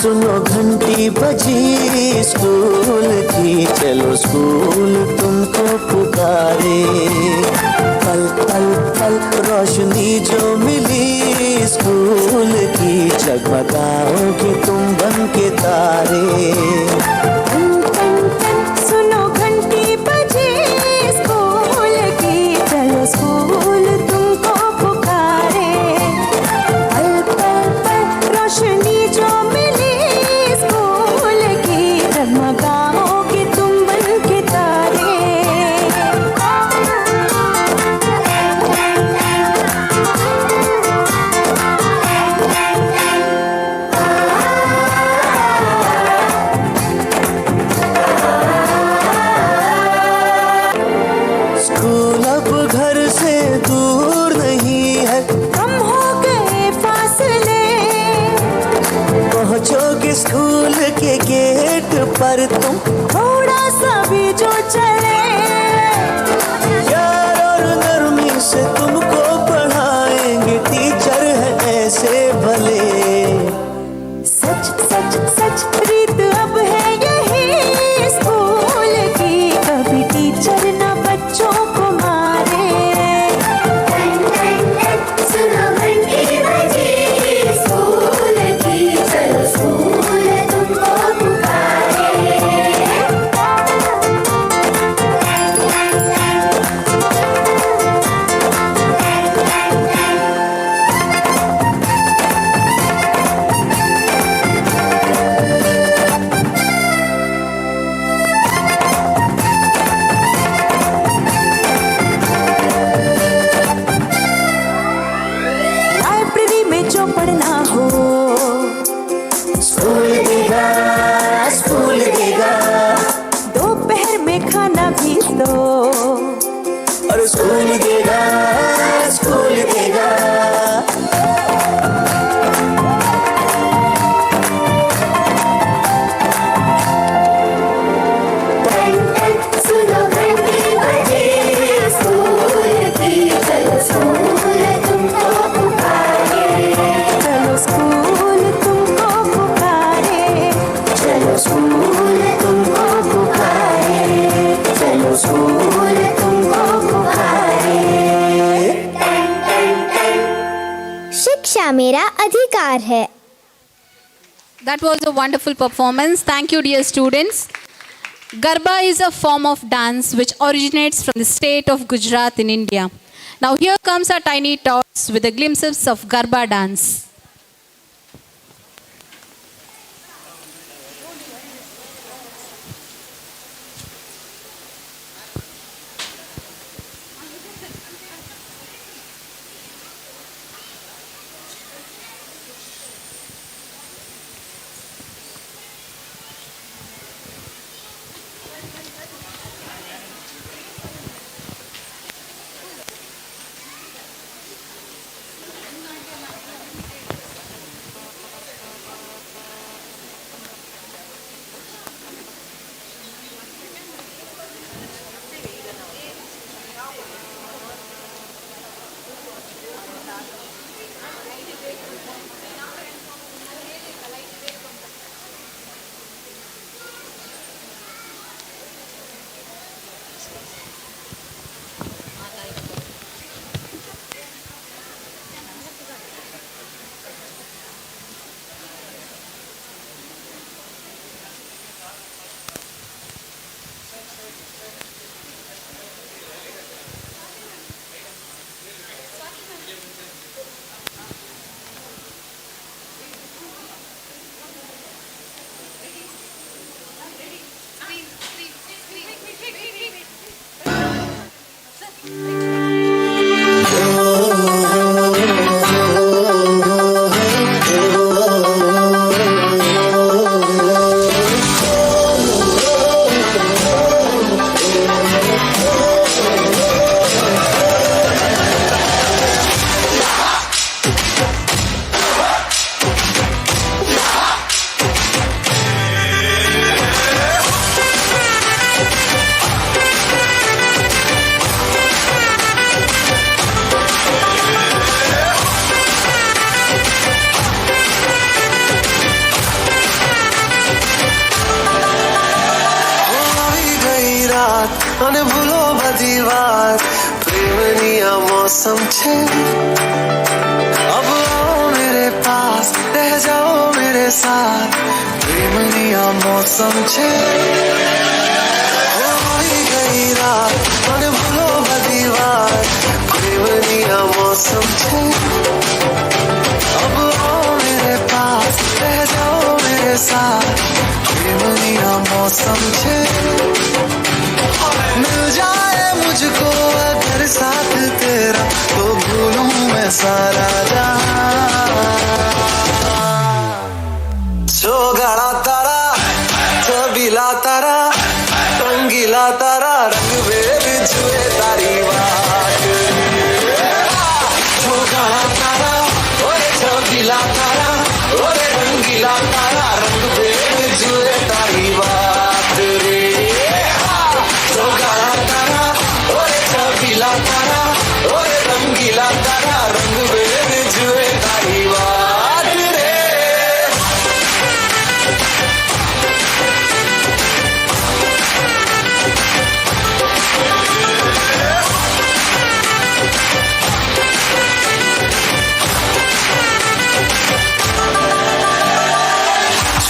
सुनो घंटी बजी school की, चलो school तुमको पुकारे। पल पल पल रोशनी जो मिली स्कूल की, जगमगाओगे तुम बन के तारे। सुनो घंटी बजी स्कूल की, चलो स्कूल तुमको पुकारे। पल पल पल रोशनी जो मिली स्कूल की, जगमगाओगे तुम बन के तारे। स्कूल अब घर से दूर नहीं है, कम हो गए फासले। पहुँचोगे स्कूल के गेट पर तुम, थोड़ा सा भी जो चले। प्यार और नरमी से तुमको पढ़ाएंगे टीचर है ऐसे भले। सच सच सच प्रीत अब है यही स्कूल की, कभी टीचर न बच्चों को मारे। सुनो घंटी बजी स्कूल की, चलो स्कूल तुमको पुकारे। लाइब्रेरी में जो पढ़ना हो, स्कूल देगा, स्कूल देगा, दोपहर में खाना भी तो। और स्कूल देगा, स्कूल देगा। सुनो घंटी बजी स्कूल की, चलो स्कूल तुमको पुकारे। चलो स्कूल तुमको पुकारे। चलो स्कूल तुमको पुकारे। चलो स्कूल तुमको पुकारे। शिक्षा मेरा अधिकार है। That was a wonderful performance. Thank you, dear students. Garba is a form of dance which originates from the state of Gujarat in India. Now here comes our tiny tots with the glimpses of Garba dance. અને ભૂલો બધી વાત પ્રેમની આ મોસમ છે अब आओ मेरे पास रह जाओ मेरे साथ प्रेमनी आ मौसम छे होई गई रात मन भूलो बधी बात प्रेमनी आ मौसम छे अब आओ मेरे पास रह जाओ मेरे साथ प्रेमनी आ मौसम छे मिल जाए मुझको अगर साथ तेरा तो भूलूं मैं सारा गाड़ा तारा छबीला तारा रंगीला तारा रंग वेद जुए तारी बात गाड़ा तारा ओए छबीला तारा ओए रंगीला तारा रंग वेद जुए तारी बात रे गाड़ा तारा ओए छबीला तारा ओए रंगीला तारा रंग वेद जुए तारी बात रे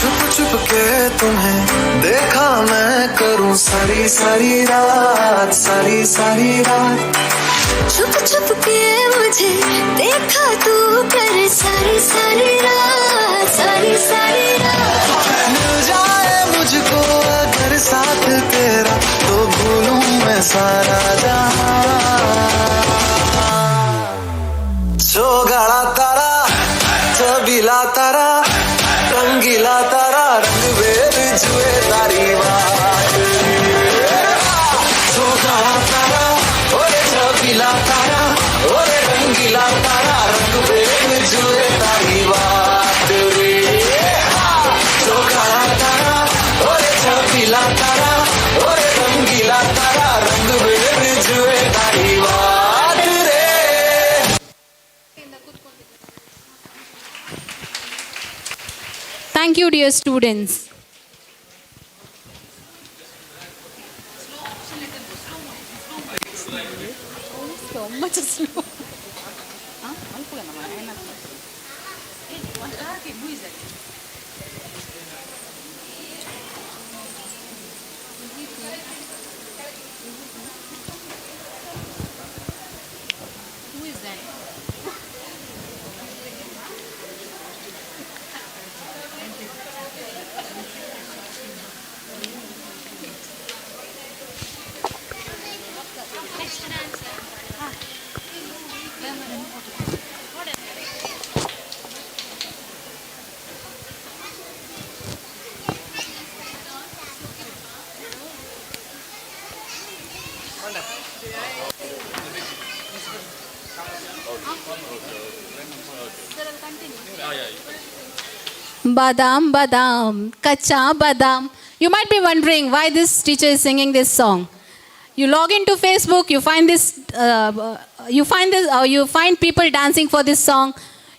छुप छुप के तुम्हें देखा मैं करूं सारी सारी रात सारी सारी रात छुप छुप के मुझे देखा तू कर सारी सारी रात मिल जाए मुझको अगर साथ तेरा तो भूलूं मैं सारा जो गाड़ा तारा छबीला तारा रंगीला तारा रंग वेद जुए तारी बात जो गाड़ा तारा ओरे छबीला तारा ओरे रंगीला तारा रंग वेद जुए तारी बात रे जो गाड़ा तारा ओरे छबीला तारा ओरे रंगीला तारा रंग वेद जुए तारी बात रे Thank you, dear students. Badam, badam, kacha badam. You might be wondering why this teacher is singing this song. You log into Facebook, you find you find people dancing for this song.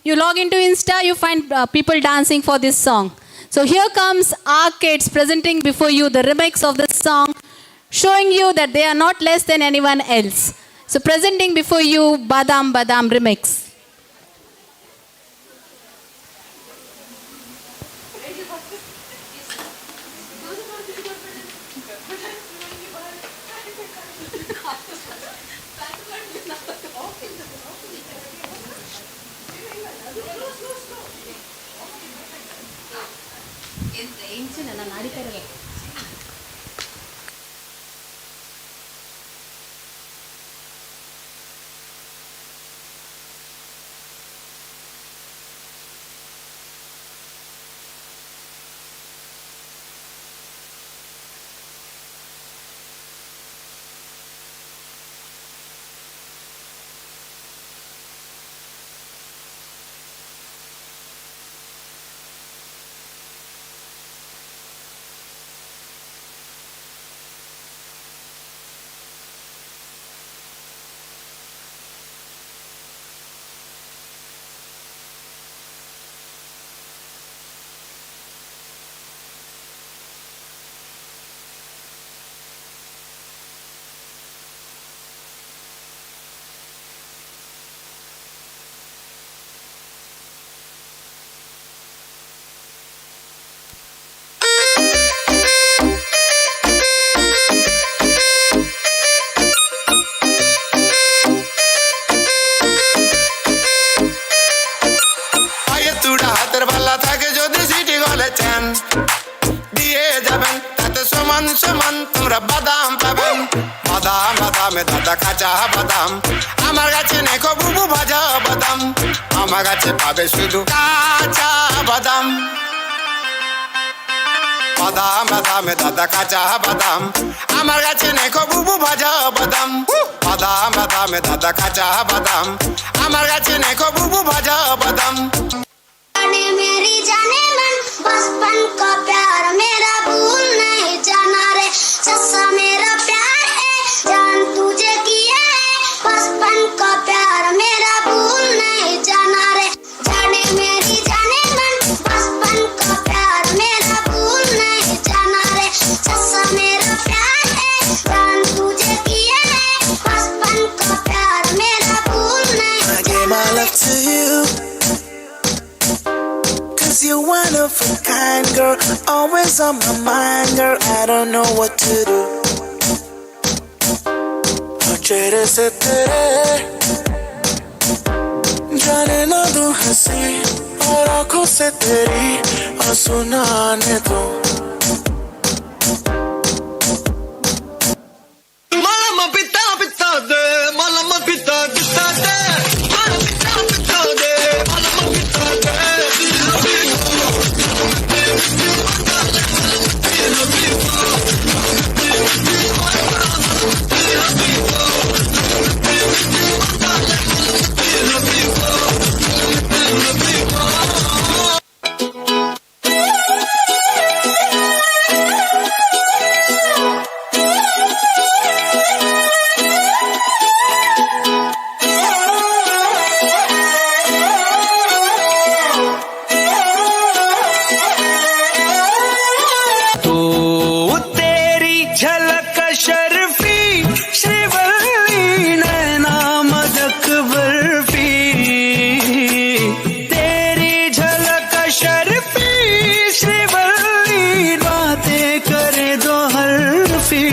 You log into Insta, you find people dancing for this song. So here comes our kids presenting before you the remix of this song, showing you that they are not less than anyone else. So presenting before you Badam Badam remix. বাদাম বাদামে দাদা কাঁচা বাদাম আমার কাছে নেই গো বুবু ভাজা বাদাম আমার কাছে পাবে শুধু কাঁচা বাদাম বাদাম বাদামে দাদা কাঁচা বাদাম আমার কাছে নেই গো বুবু ভাজা বাদাম বাদাম বাদামে দাদা কাঁচা বাদাম আমার কাছে নেই গো বুবু ভাজা বাদাম जाने मेरी जाने मन बचपन का प्यार मेरा भूल नहीं जाना रे सच्चा मेरा प्यार है जान तुझे किया है बचपन का प्यार मेरा भूल नहीं जाना रे जाने मेरी जाने मन बचपन का प्यार मेरा भूल नहीं जाना रे सच्चा मेरा प्यार है जान तुझे किया है बचपन का प्यार मेरा भूल नहीं I gave my love to you, 'cause you're one of a kind, girl. Always on my mind, girl. I don't know what to do. और चेहरे से तेरे जाने ना दूं हंसी और आंखों से तेरी आंसू ना आने दूं Malama pita pita de, malama pita pita de, malama pita pita de, malama pita de. तू तेरी झलक शर्फी श्रीवल्ली नैना मदक बर्फी तेरी झलक शर्फी श्रीवल्ली बातें करे दो हल्फी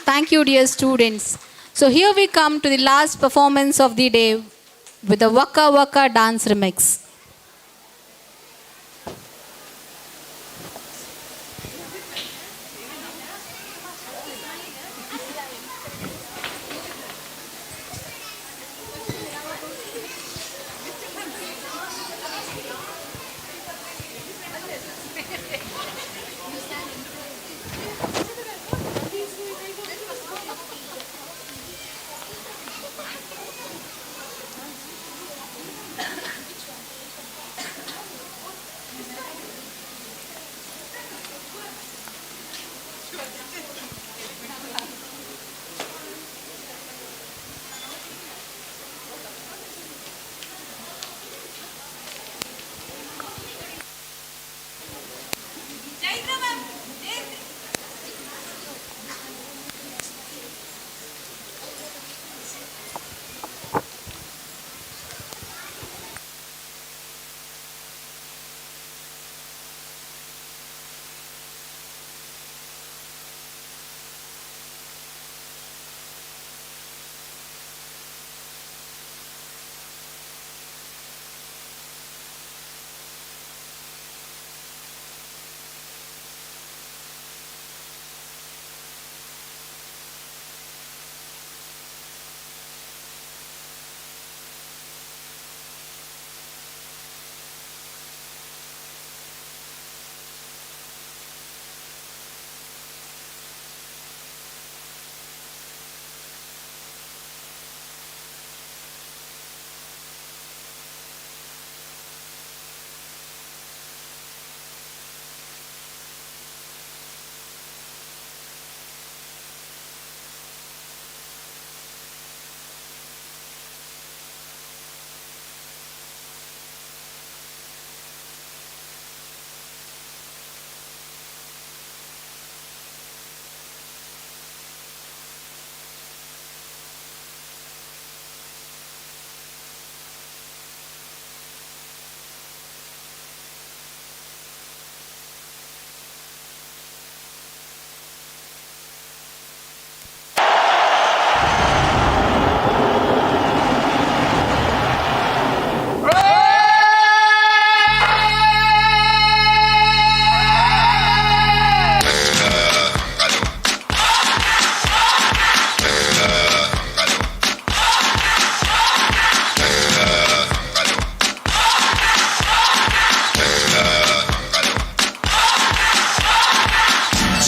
Thank you, dear students. So here we come to the last performance of the day with the Waka Waka dance remix.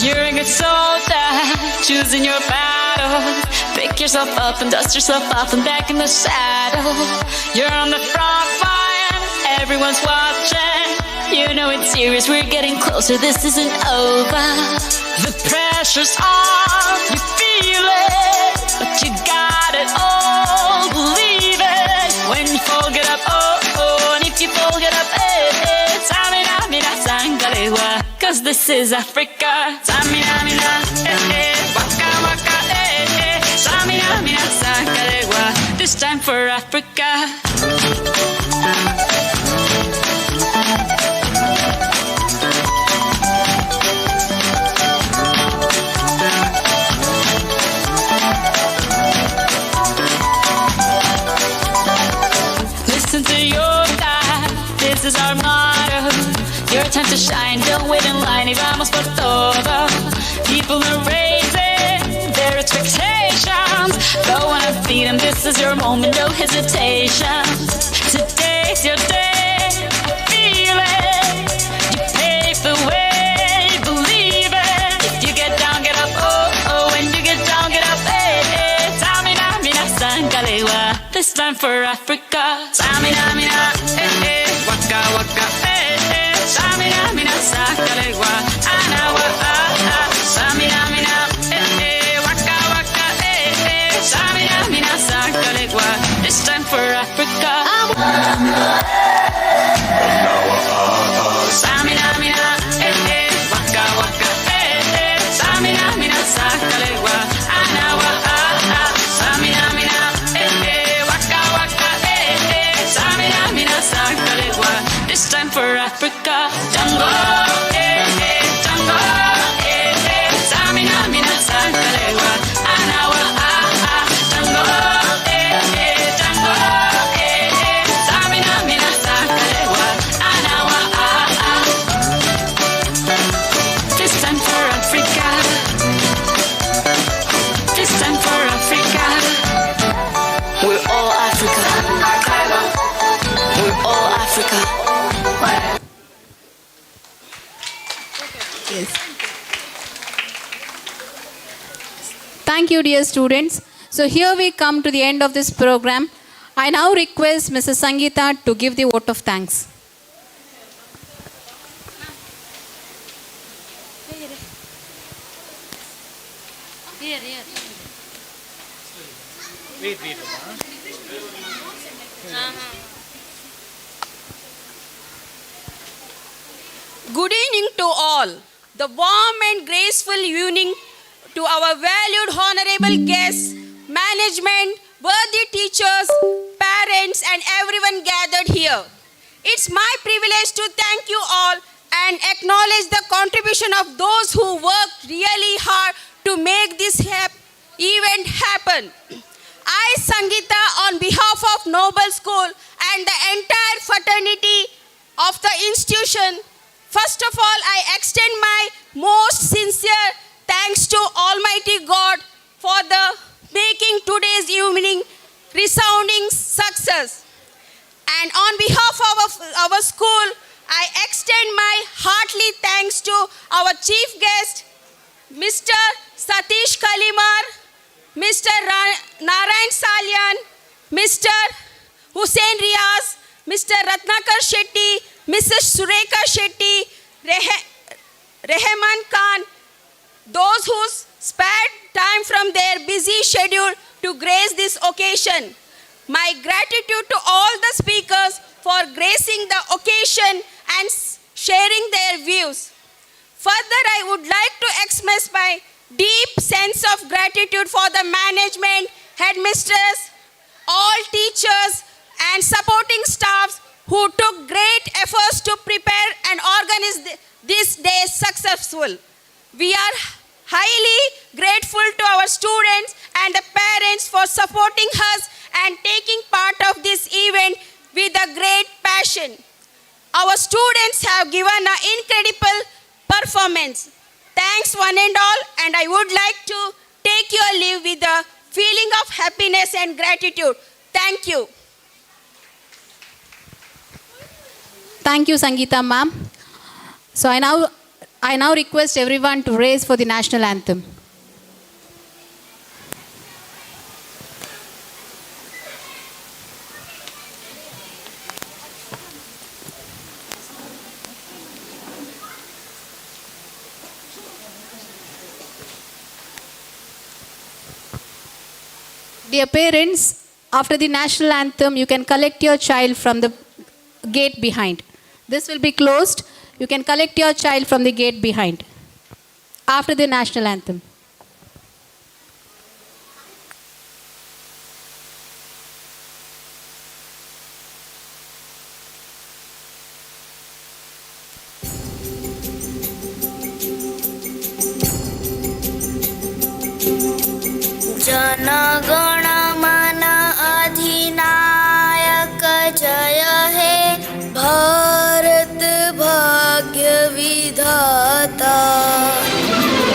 You're a good soldier, choosing your battle. Pick yourself up and dust yourself off and back in the saddle. You're on the front line, everyone's watching. You know it's serious, we're getting closer, this isn't over. The pressure's on, you feel it, but you got it all, believe it. When you fall, get up, oh, oh, and if you fall, get up, eh, Samina, mina, sangalewa, cause this is Africa. Samina, mina, waka, waka, Samina, mina, sangalewa, this time for Africa. Listen to your dad, this is our motto. Your time to shine, don't wait in line, y vamos por todo. People are raising their expectations. Go on and feed them, this is your moment, no hesitation. Today's your day, I feel it. You pave the way, believe it. If you get down, get up, oh, oh. When you get down, get up, eh, Samina, mina, sangalewa, this time for Africa. Samina, mina, waka, waka, Samina, mina, sangalewa, anawa, Samina, mina, waka, waka, Samina, mina, sangalewa, this time for Africa. Samina, mina, waka, waka, Samina, mina, sangalewa, anawa, Samina, mina, waka, waka, Samina, mina, sangalewa, this time for Africa. Jungle, jungle, Samina, mina, sangalewa, anawa, jungle, jungle, Samina, mina, sangalewa, anawa, this time for Africa. This time for Africa. We're all Africa. We're all Africa. Yes. Thank you, dear students. So here we come to the end of this program. I now request Mrs. Sangeeta to give the vote of thanks. Here, here. Wait. Good evening to all. The warm and graceful evening to our valued honorable guests, management, worthy teachers, parents, and everyone gathered here. It's my privilege to thank you all and acknowledge the contribution of those who worked really hard to make this event happen. I, Sangeeta, on behalf of Noble School and the entire fraternity of the institution, first of all, I extend my most sincere thanks to Almighty God for the making today's evening resounding success. And on behalf of our school, I extend my heartily thanks to our chief guest, Mr. Satish Kalimar, Mr. Narayan Salyan, Mr. Hussein Riaz, Mr. Ratnakar Shetty, Mrs. Sureka Shetty, Rehman Khan, those who spared time from their busy schedule to grace this occasion. My gratitude to all the speakers for gracing the occasion and sharing their views. Further, I would like to express my deep sense of gratitude for the management, headmistress, all teachers, and supporting staffs who took great efforts to prepare and organize this day successful. We are highly grateful to our students and the parents for supporting us and taking part of this event with a great passion. Our students have given an incredible performance. Thanks one and all, and I would like to take your leave with a feeling of happiness and gratitude. Thank you. Thank you, Sangeeta ma'am. So I now I now request everyone to raise for the national anthem. Dear parents, after the national anthem, you can collect your child from the gate behind. This will be closed. You can collect your child from the gate behind after the national anthem. जनगण मन अधिनायक जय हे भारत भाग्य विधाता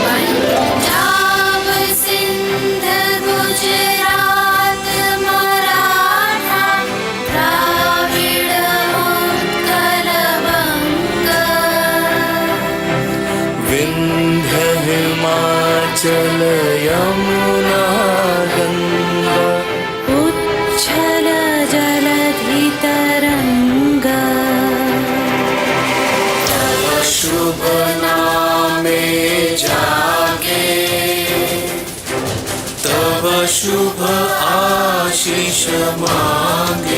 पंजाब सिंध गुजरात मराठा द्राविड़ उत्कल बंग विंध्य हिमाचल यमुना गंगा उच्छल जलधि तरंगा तव शुभ नामे जागे तव शुभ आशीष मांगे